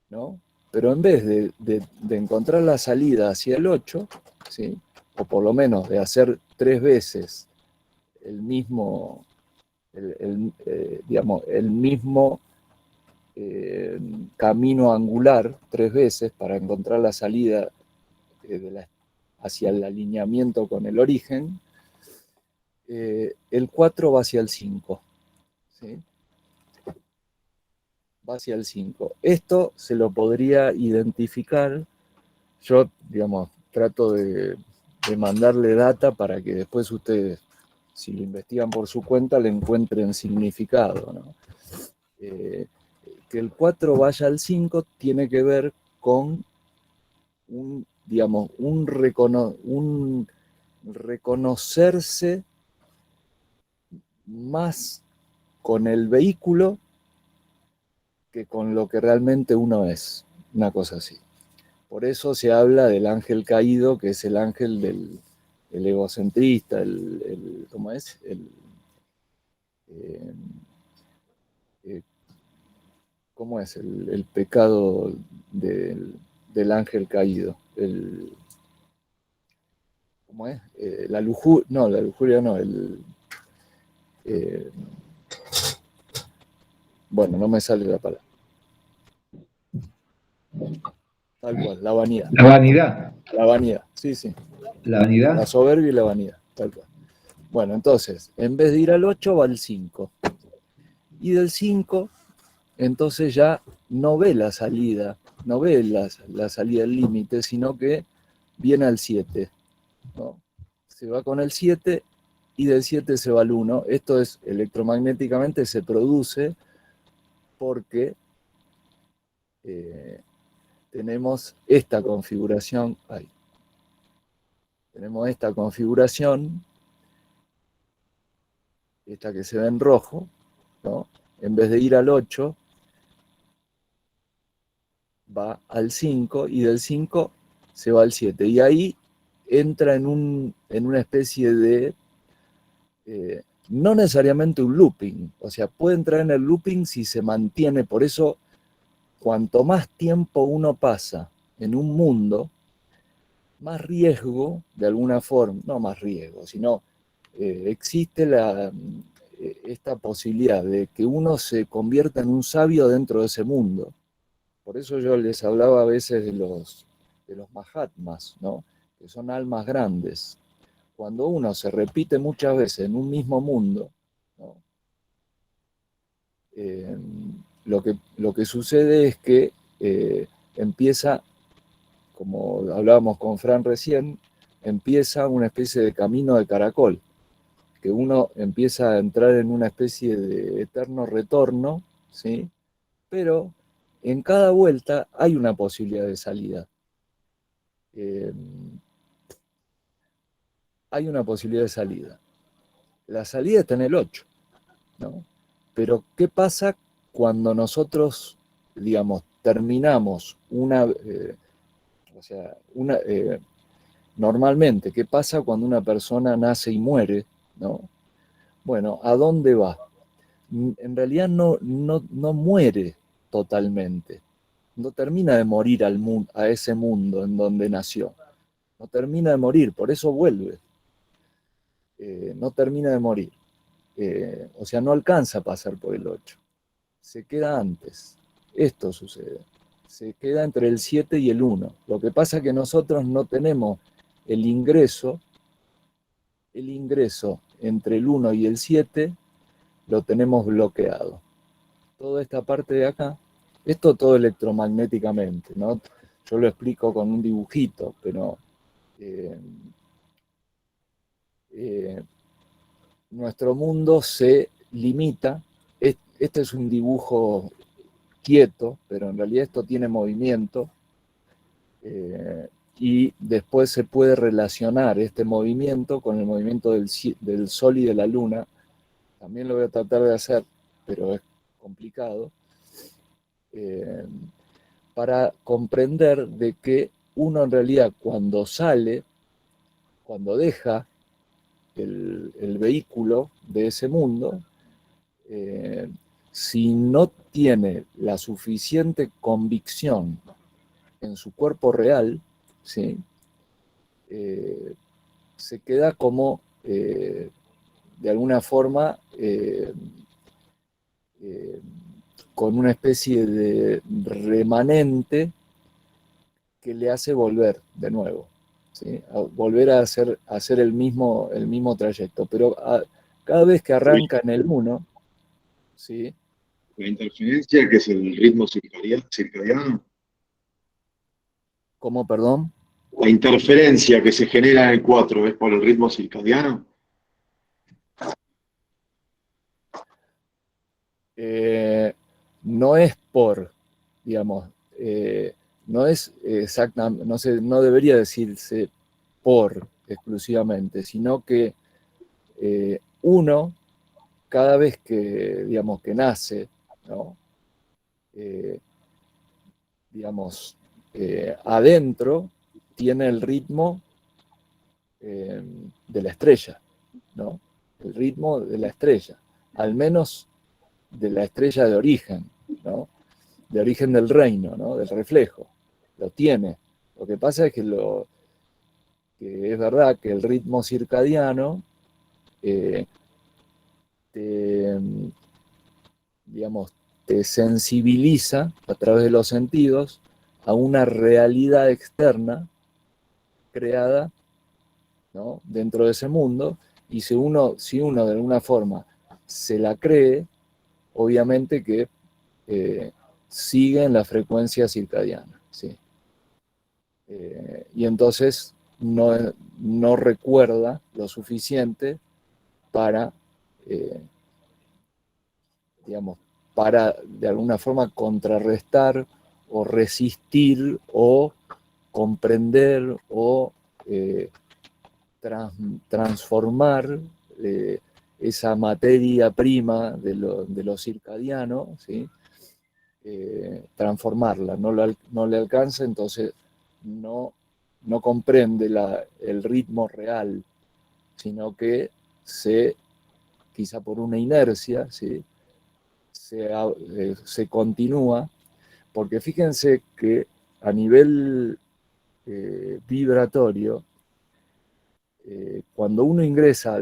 Speaker 2: ¿no? Pero en vez de encontrar la salida hacia el 8, ¿sí? O por lo menos de hacer 3 veces el mismo, digamos, el mismo camino angular 3 veces para encontrar la salida hacia el alineamiento con el origen, el 4 va hacia el 5, ¿sí? Va hacia el 5. Esto se lo podría identificar, yo, digamos, trato de mandarle data para que después ustedes, si lo investigan por su cuenta, le encuentren significado, ¿no? Que el 4 vaya al 5 tiene que ver con un, digamos, un reconocerse más con el vehículo que con lo que realmente uno es, una cosa así. Por eso se habla del ángel caído, que es el ángel del egocentrista, ¿cómo es? ¿Cómo es? El pecado del ángel caído. ¿Cómo es? La lujuria no, bueno, no me sale la palabra. Tal cual, la vanidad.
Speaker 3: La vanidad.
Speaker 2: La vanidad, sí, sí.
Speaker 3: La vanidad.
Speaker 2: La soberbia y la vanidad, tal cual. Bueno, entonces, en vez de ir al 8, va al 5. Y del 5, entonces ya no ve la salida, no ve la salida del límite, sino que viene al 7, ¿no? Se va con el 7 y del 7 se va al 1. Esto es electromagnéticamente se produce porque tenemos esta configuración ahí. Tenemos esta configuración, esta que se ve en rojo, ¿no? En vez de ir al 8, va al 5 y del 5 se va al 7. Y ahí entra en una especie de, no necesariamente un looping, o sea, puede entrar en el looping si se mantiene. Por eso, cuanto más tiempo uno pasa en un mundo, más riesgo, de alguna forma, no más riesgo, sino existe esta posibilidad de que uno se convierta en un sabio dentro de ese mundo. Por eso yo les hablaba a veces de los Mahatmas, ¿no? Que son almas grandes. Cuando uno se repite muchas veces en un mismo mundo, ¿no? Lo que sucede es que empieza, como hablábamos con Fran recién, empieza una especie de camino de caracol, que uno empieza a entrar en una especie de eterno retorno, ¿sí? Pero en cada vuelta hay una posibilidad de salida. Hay una posibilidad de salida. La salida está en el 8, ¿no? Pero ¿qué pasa cuando nosotros, digamos, terminamos normalmente, ¿qué pasa cuando una persona nace y muere, ¿no? Bueno, ¿a dónde va? En realidad no muere totalmente. No termina de morir a ese mundo en donde nació. No termina de morir, por eso vuelve. No termina de morir. O sea, no alcanza a pasar por el 8. Se queda antes. Esto sucede. Se queda entre el 7 y el 1. Lo que pasa es que nosotros no tenemos el ingreso entre el 1 y el 7 lo tenemos bloqueado. Toda esta parte de acá, esto todo electromagnéticamente, ¿no? Yo lo explico con un dibujito, pero nuestro mundo se limita. Este es un dibujo quieto, pero en realidad esto tiene movimiento, y después se puede relacionar este movimiento con el movimiento del Sol y de la Luna. También lo voy a tratar de hacer, pero es complicado, para comprender de que uno en realidad cuando sale, cuando deja el vehículo de ese mundo, si no tiene la suficiente convicción en su cuerpo real, ¿sí? Se queda como, de alguna forma, con una especie de remanente que le hace volver de nuevo, ¿sí? A volver a hacer el mismo trayecto. Pero cada vez que arranca en el 1, ¿sí?
Speaker 4: La interferencia, que es el ritmo circadiano.
Speaker 2: ¿Cómo, perdón?
Speaker 4: La interferencia que se genera en el 4 es por el ritmo circadiano.
Speaker 2: No es por, digamos, no es exactamente, no debería decirse por exclusivamente, sino que uno, cada vez que, digamos, que nace, ¿no? Digamos, adentro tiene el ritmo de la estrella, ¿no? El ritmo de la estrella, al menos de la estrella de origen, ¿no? De origen del reino, ¿no? Del reflejo, lo tiene. Lo que pasa es que es verdad que el ritmo circadiano te, digamos, te sensibiliza a través de los sentidos a una realidad externa creada, ¿no? Dentro de ese mundo, y si uno de alguna forma se la cree, obviamente que sigue en la frecuencia circadiana, ¿sí? Y entonces no recuerda lo suficiente para, eh, digamos, para de alguna forma contrarrestar o resistir o comprender o transformar esa materia prima de lo circadiano, ¿sí? Transformarla, no le alcanza, entonces no comprende el ritmo real, sino que quizá por una inercia, ¿sí? Se continúa, porque fíjense que a nivel vibratorio, cuando uno ingresa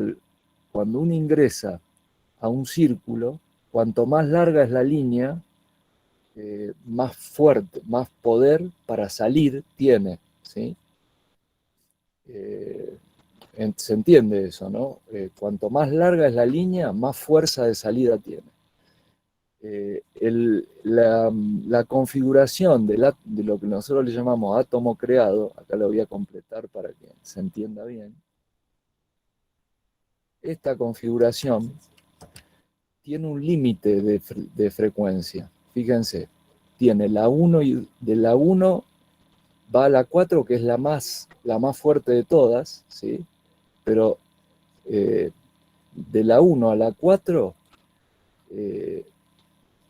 Speaker 2: a un círculo, cuanto más larga es la línea, más fuerte, más poder para salir tiene, ¿sí? Se entiende eso, ¿no? Cuanto más larga es la línea, más fuerza de salida tiene. La configuración de lo que nosotros le llamamos átomo creado, acá lo voy a completar para que se entienda bien, esta configuración tiene un límite de frecuencia. Fíjense, tiene la 1 y de la 1 va a la 4, que es la más fuerte de todas, ¿sí? Pero de la 1 a la 4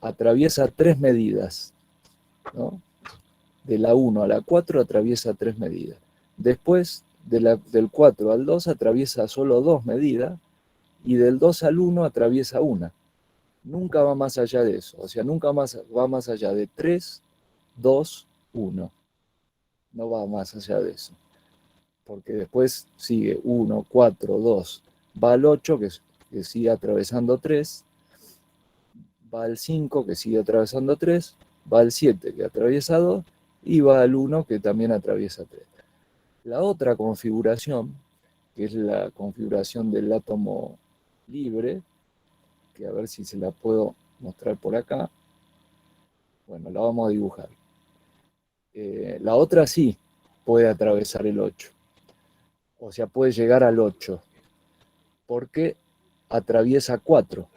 Speaker 2: atraviesa 3 medidas, ¿no? De la 1 a la 4 atraviesa 3 medidas. Después, del 4 al 2 atraviesa solo 2 medidas, y del 2 al 1 atraviesa una. Nunca va más allá de eso, o sea, nunca va más allá de 3, 2, 1. No va más allá de eso. Porque después sigue 1, 4, 2, va al 8, que sigue atravesando 3, va al 5, que sigue atravesando 3, va al 7, que atraviesa 2, y va al 1, que también atraviesa 3. La otra configuración, que es la configuración del átomo libre, que a ver si se la puedo mostrar por acá. Bueno, la vamos a dibujar. La otra sí puede atravesar el 8. O sea, puede llegar al 8. Porque atraviesa 4.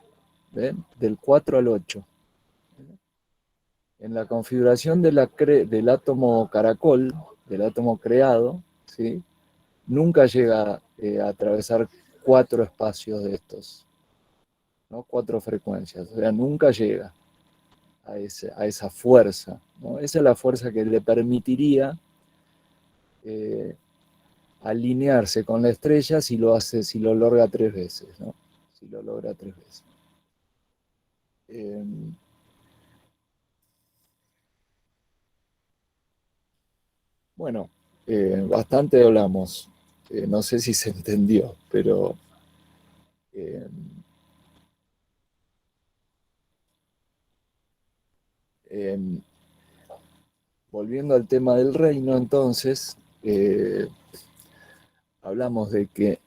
Speaker 2: ¿Ven? Del 4 al 8. En la configuración del átomo caracol, del átomo creado, ¿sí? Nunca llega a atravesar 4 espacios de estos, ¿no? 4 frecuencias. O sea, nunca llega. a esa fuerza, ¿no? Esa es la fuerza que le permitiría alinearse con la estrella si lo logra 3 veces, ¿no? Si lo logra 3 veces. Bueno, bastante hablamos. No sé si se entendió, pero eh, eh, volviendo al tema del reino, entonces, hablamos de que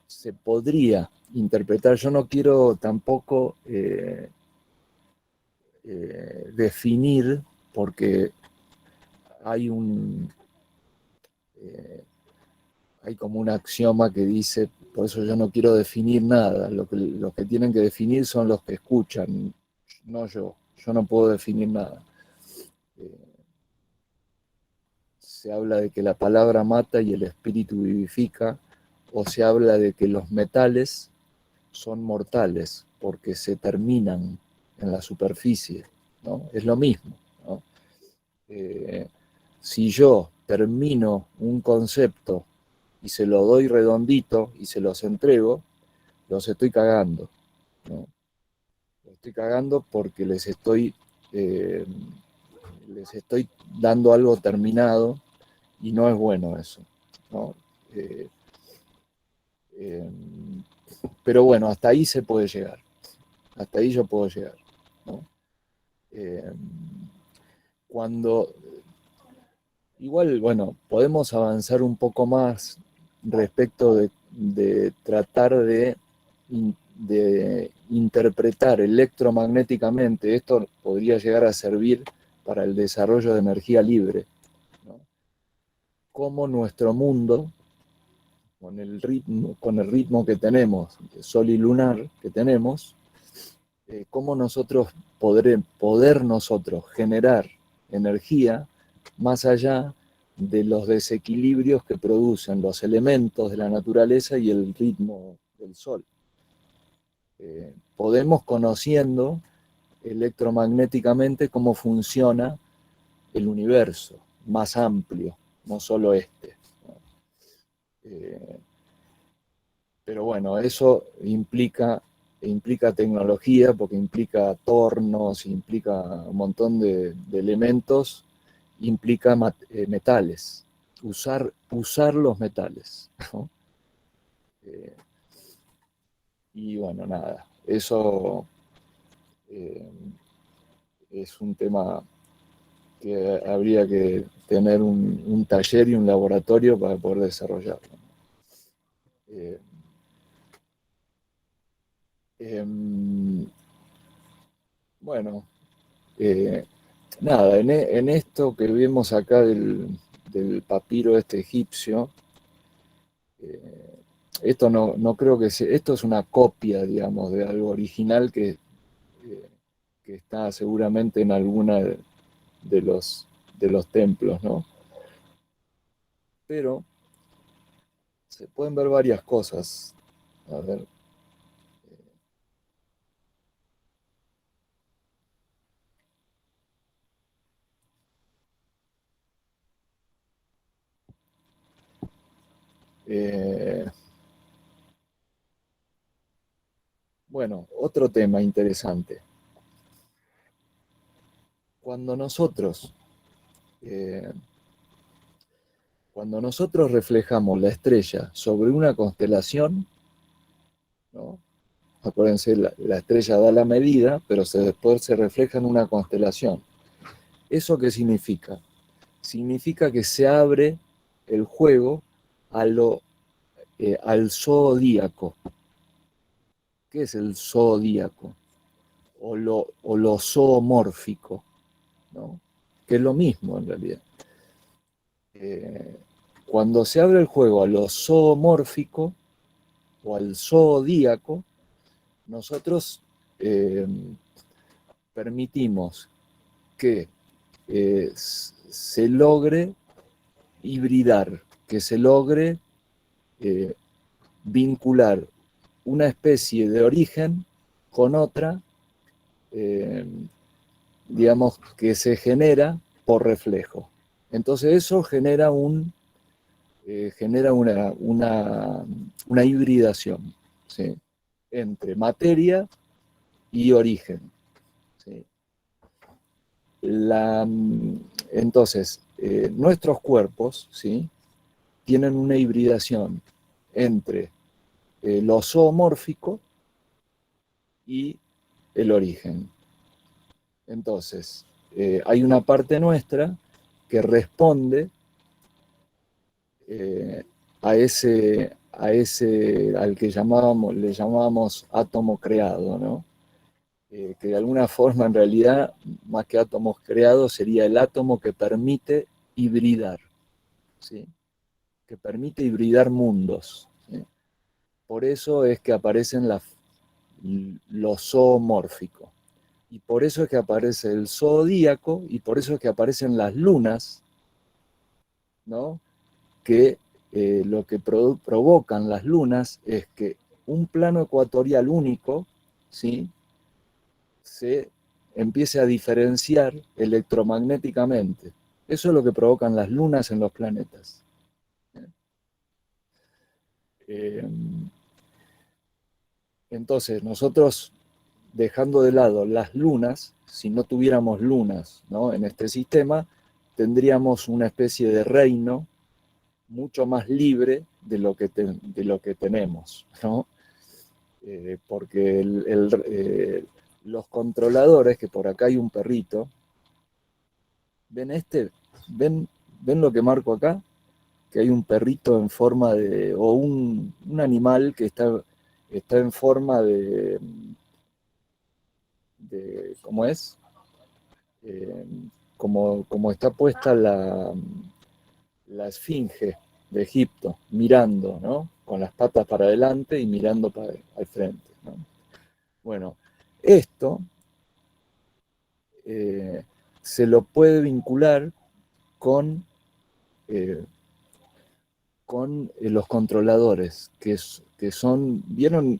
Speaker 2: se podría interpretar, yo no quiero tampoco definir, porque hay hay como un axioma que dice, por eso yo no quiero definir nada, los que tienen que definir son los que escuchan, no yo no puedo definir nada. Se habla de que la palabra mata y el espíritu vivifica, o se habla de que los metales son mortales porque se terminan en la superficie, ¿no? Es lo mismo, ¿no? Si yo termino un concepto y se lo doy redondito y se los entrego, los estoy cagando, ¿no? Los estoy cagando porque les estoy dando algo terminado y no es bueno eso, ¿no? Pero bueno, hasta ahí se puede llegar, hasta ahí yo puedo llegar, ¿no? Cuando igual, bueno, podemos avanzar un poco más respecto de tratar de interpretar electromagnéticamente. Esto podría llegar a servir para el desarrollo de energía libre, ¿no? Cómo nuestro mundo, con el ritmo que tenemos, sol y lunar que tenemos, cómo nosotros poder nosotros generar energía más allá de los desequilibrios que producen los elementos de la naturaleza y el ritmo del sol. Podemos, conociendo electromagnéticamente cómo funciona el universo más amplio, no solo este, ¿no? Pero bueno, eso implica tecnología, porque implica tornos, implica un montón de elementos, implica metales, usar los metales, ¿no? Y bueno, nada, eso es un tema que habría que tener un taller y un laboratorio para poder desarrollarlo. Bueno, nada, en esto que vemos acá del papiro este egipcio, esto no creo que sea, esto es una copia, digamos, de algo original que está seguramente en alguna de los templos, ¿no? Pero se pueden ver varias cosas. A ver. Bueno, otro tema interesante. Cuando nosotros reflejamos la estrella sobre una constelación, ¿no? Acuérdense, la estrella da la medida, pero después se refleja en una constelación. ¿Eso qué significa? Significa que se abre el juego al zodíaco. ¿Qué es el zodíaco? O lo zoomórfico, ¿no? Que es lo mismo en realidad. Cuando se abre el juego a lo zoomórfico o al zodíaco, nosotros permitimos que se logre hibridar, que se logre vincular una especie de origen con otra digamos, que se genera por reflejo. Entonces eso genera una hibridación, ¿sí?, entre materia y origen, ¿sí? Entonces, nuestros cuerpos, ¿sí?, tienen una hibridación entre lo zoomórfico y el origen. Entonces, hay una parte nuestra que responde al que le llamábamos átomo creado, ¿no? Que de alguna forma, en realidad, más que átomos creados, sería el átomo que permite hibridar, ¿sí?, que permite hibridar mundos, ¿sí? Por eso es que aparecen lo zoomórfico, y por eso es que aparece el zodíaco, y por eso es que aparecen las lunas, ¿no?, que lo que provocan las lunas es que un plano ecuatorial único, ¿sí?, se empiece a diferenciar electromagnéticamente. Eso es lo que provocan las lunas en los planetas. Entonces, nosotros, dejando de lado las lunas, si no tuviéramos lunas, ¿no?, en este sistema, tendríamos una especie de reino mucho más libre de lo que tenemos, ¿no? Porque los controladores, que por acá hay un perrito, ¿ven lo que marco acá? Que hay un perrito en forma de, o un animal que está en forma ¿cómo es? Como está puesta la esfinge de Egipto, mirando, ¿no?, con las patas para adelante y mirando al frente, ¿no? Bueno, esto se lo puede vincular con los controladores, que son, ¿vieron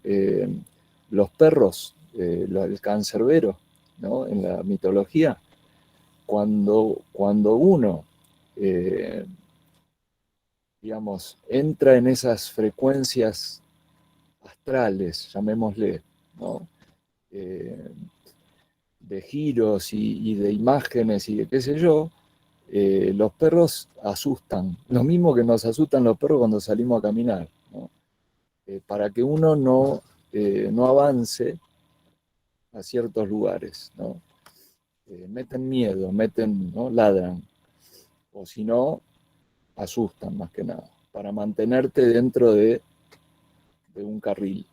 Speaker 2: los perros, el cancerbero, ¿no?, en la mitología? Cuando uno, digamos, entra en esas frecuencias astrales, llamémosle, ¿no?, de giros y de imágenes y de qué sé yo, los perros asustan, lo mismo que nos asustan los perros cuando salimos a caminar, ¿no? Para que uno no avance a ciertos lugares, ¿no? Meten miedo, ¿no?, ladran, o si no, asustan más que nada, para mantenerte dentro de un carril.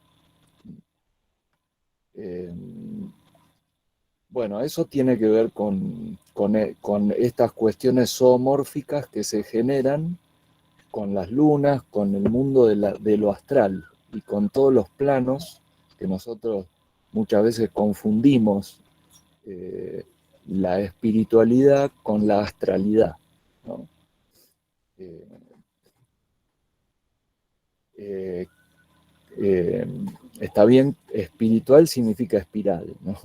Speaker 2: Bueno, eso tiene que ver con estas cuestiones zoomórficas que se generan con las lunas, con el mundo de lo astral y con todos los planos que nosotros muchas veces confundimos la espiritualidad con la astralidad, ¿no? Está bien, espiritual significa espiral, ¿no?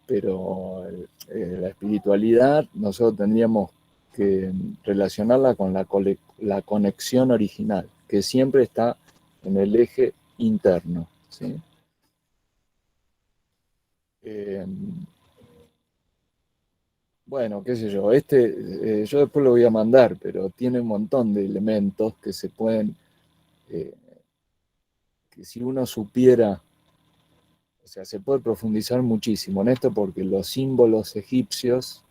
Speaker 2: Pero la espiritualidad nosotros tendríamos que relacionarla con la conexión original, que siempre está en el eje interno, ¿sí? Bueno, qué sé yo, yo después lo voy a mandar, pero tiene un montón de elementos que se pueden, que si uno supiera, o sea, se puede profundizar muchísimo en esto porque los símbolos egipcios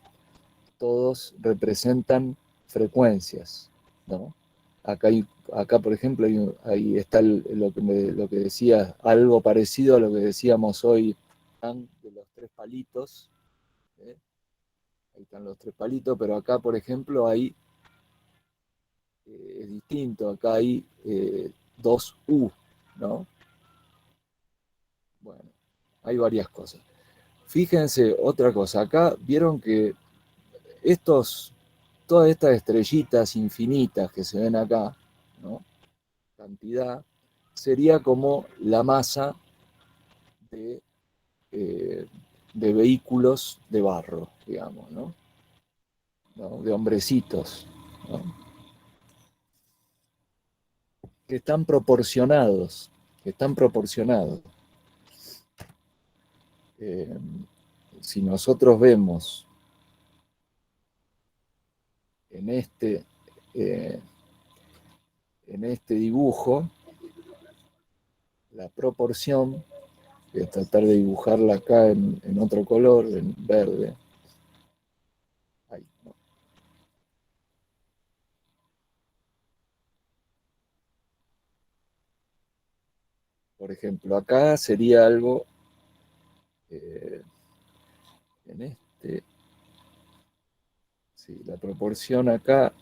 Speaker 2: todos representan frecuencias, ¿no? Acá por ejemplo, ahí está lo que decía, algo parecido a lo que decíamos hoy, de los tres palitos, ¿eh? Ahí están los tres palitos, pero acá por ejemplo es distinto, acá hay dos U, ¿no? Bueno, hay varias cosas. Fíjense otra cosa, acá vieron que todas estas estrellitas infinitas que se ven acá, ¿no?, cantidad, sería como la masa de de vehículos de barro, digamos, ¿no? De hombrecitos, ¿no? Que están proporcionados, si nosotros vemos en este dibujo la proporción, voy a tratar de dibujarla acá en otro color, en verde. Ahí, ¿no? Por ejemplo, acá sería algo en este. Sí, la proporción acá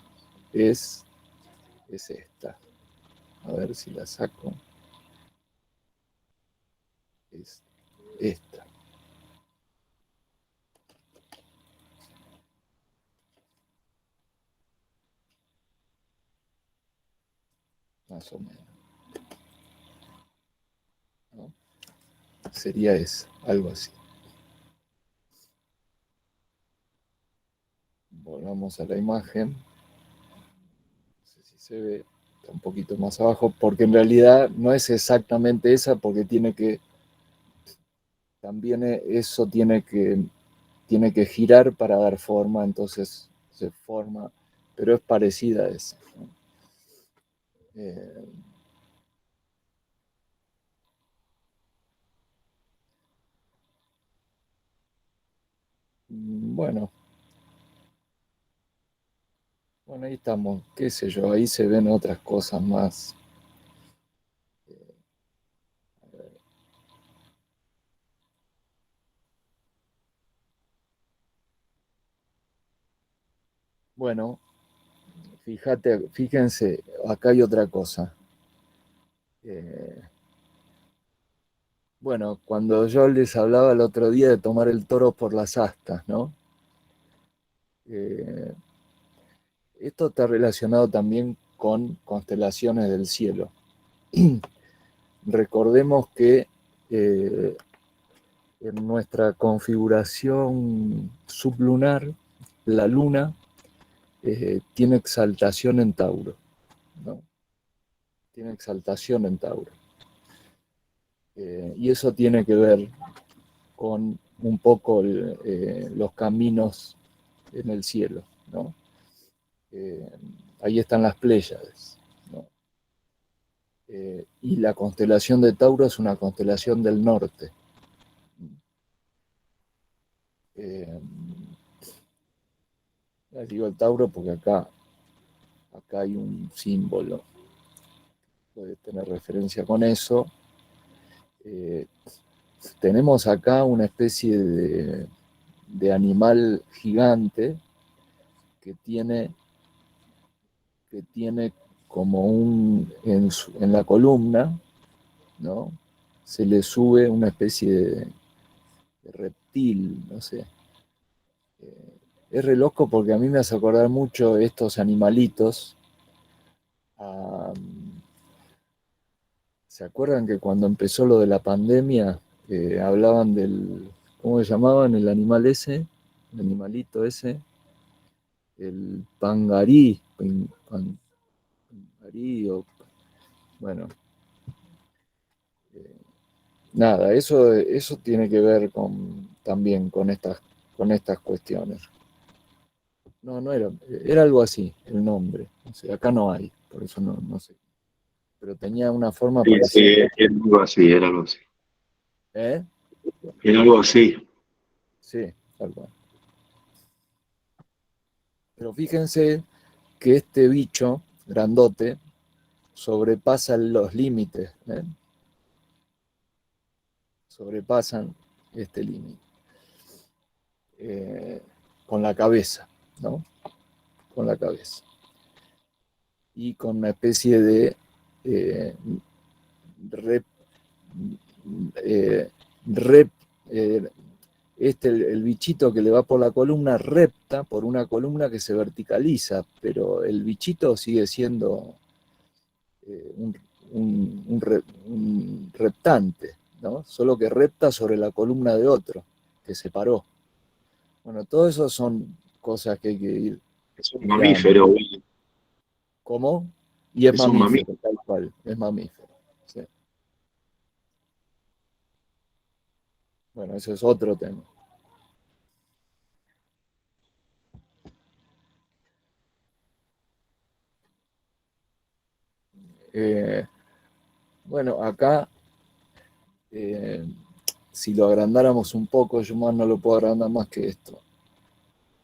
Speaker 2: es esta. A ver si la saco. Es esta. Más o menos, ¿no? Sería eso, algo así. Volvamos a la imagen. No sé si se ve, está un poquito más abajo, porque en realidad no es exactamente esa, porque también eso tiene que girar para dar forma, entonces se forma, pero es parecida a esa, ¿no? Bueno, ahí estamos, qué sé yo, ahí se ven otras cosas más. Bueno, fíjense, acá hay otra cosa. Bueno, cuando yo les hablaba el otro día de tomar el toro por las astas, ¿no? Esto está relacionado también con constelaciones del cielo. Recordemos que en nuestra configuración sublunar, la luna tiene exaltación en Tauro, ¿no? Tiene exaltación en Tauro. Y eso tiene que ver con un poco los caminos en el cielo, ¿no? Ahí están las Pléyades, ¿no? Y la constelación de Tauro es una constelación del norte. Digo el Tauro porque acá hay un símbolo, puede tener referencia con eso. Tenemos acá una especie de animal gigante que tiene como en la columna, ¿no? Se le sube una especie de reptil, no sé. Es re loco porque a mí me hace acordar mucho estos animalitos. ¿Se acuerdan que cuando empezó lo de la pandemia hablaban ¿cómo se llamaban el animal ese? El animalito ese. El pangarí. Pangarí bueno. Nada, eso tiene que ver también con estas cuestiones. No era algo así, el nombre. No sé, acá no hay, por eso no sé. Pero tenía una forma
Speaker 4: Sí,
Speaker 2: parecida.
Speaker 4: era algo así, era algo así.
Speaker 2: ¿Eh?
Speaker 4: Era algo así.
Speaker 2: Sí, tal cual. Pero fíjense que este bicho grandote sobrepasa los límites, ¿eh? Sobrepasan este límite. Con la cabeza, ¿no? Con la cabeza. Y con una especie de el bichito que le va por la columna repta por una columna que se verticaliza, pero el bichito sigue siendo un reptante, ¿no? Solo que repta sobre la columna de otro, que se paró. Bueno, todo eso son cosas que hay que ir
Speaker 4: Es un
Speaker 2: mirando.
Speaker 4: mamífero, Willy.
Speaker 2: ¿Cómo? Y es
Speaker 4: Es un
Speaker 2: mamífero, tal cual, es mamífero. Sí. Bueno, ese es otro tema. Eh, bueno, acá, eh, si lo agrandáramos un poco, yo más no lo puedo agrandar más que esto,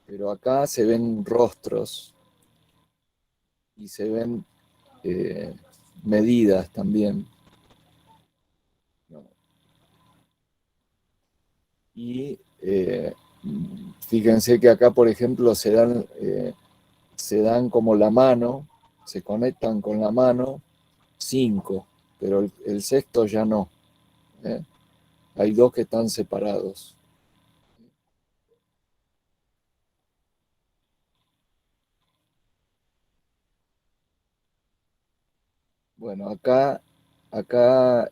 Speaker 2: pero acá se ven rostros y se ven medidas también, ¿no? Y fíjense que acá, por ejemplo, se dan como la mano, se conectan con la mano 5, pero el sexto ya no. ¿Eh? Hay 2 que están separados. Bueno, acá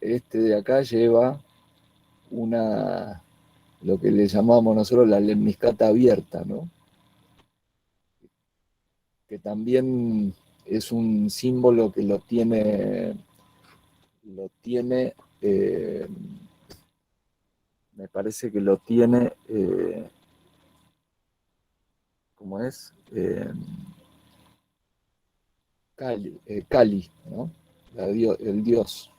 Speaker 2: este de acá lleva lo que le llamamos nosotros la lemniscata abierta, ¿no? Que también es un símbolo que me parece que lo tiene, ¿cómo es? Kali, ¿no? El dios.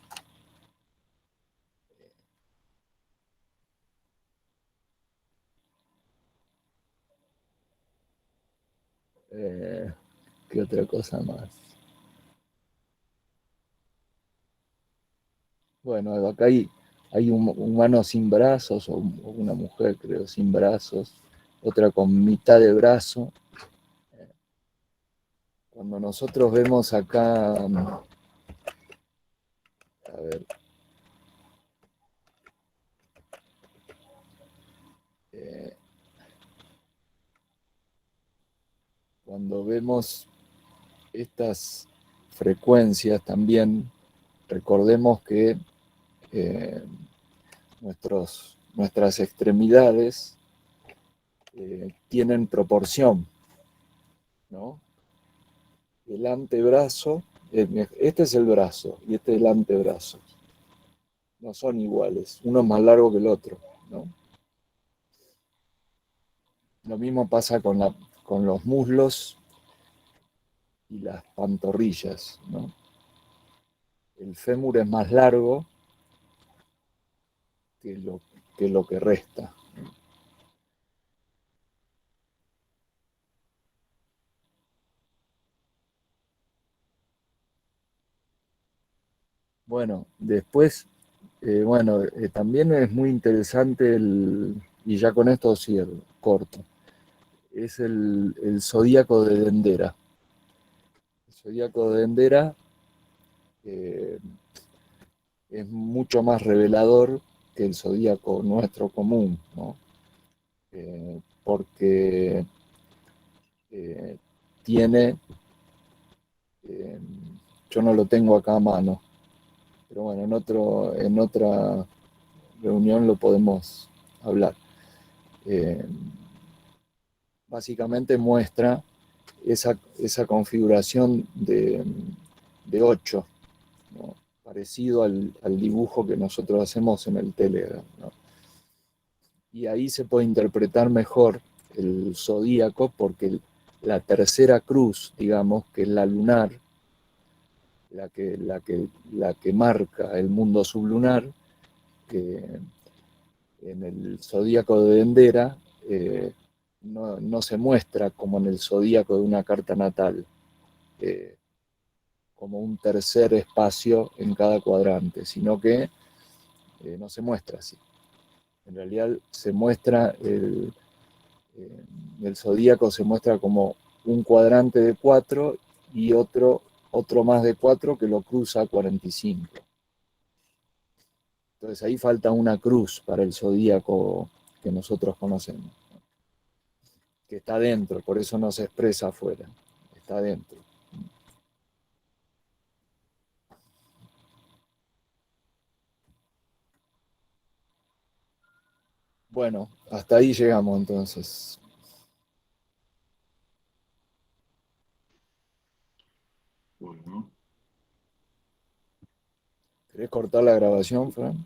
Speaker 2: Eh, ¿Qué otra cosa más? Bueno, acá hay un humano sin brazos, o una mujer, creo, sin brazos, otra con mitad de brazo. Cuando nosotros vemos acá, a ver, eh, cuando vemos estas frecuencias también, recordemos que eh, nuestras extremidades tienen proporción, ¿no? El antebrazo, este es el brazo y este es el antebrazo. No son iguales, uno es más largo que el otro, ¿no? Lo mismo pasa con los muslos y las pantorrillas, ¿no? El fémur es más largo que lo que resta. Bueno, después, también es muy interesante y ya con esto cierro, corto, es el zodíaco de Dendera. El zodíaco de Dendera eh, es mucho más revelador que el zodíaco nuestro común, ¿no? Porque eh, tiene, eh, yo no lo tengo acá a mano, pero bueno, en otra reunión lo podemos hablar. Básicamente muestra esa configuración de 8, ¿no? Parecido al dibujo que nosotros hacemos en el Telegram, ¿no? Y ahí se puede interpretar mejor el zodíaco porque la tercera cruz, digamos, que es la lunar, la que marca el mundo sublunar, que en el zodíaco de Dendera no se muestra como en el zodíaco de una carta natal, eh, como un tercer espacio en cada cuadrante, sino que no se muestra así. En realidad se muestra el zodíaco se muestra como un cuadrante de 4 y otro más de 4 que lo cruza a 45. Entonces ahí falta una cruz para el zodíaco que nosotros conocemos, que está dentro, por eso no se expresa afuera, está dentro. Bueno, hasta ahí llegamos entonces.
Speaker 4: Bueno.
Speaker 2: ¿Querés cortar la grabación, Fran?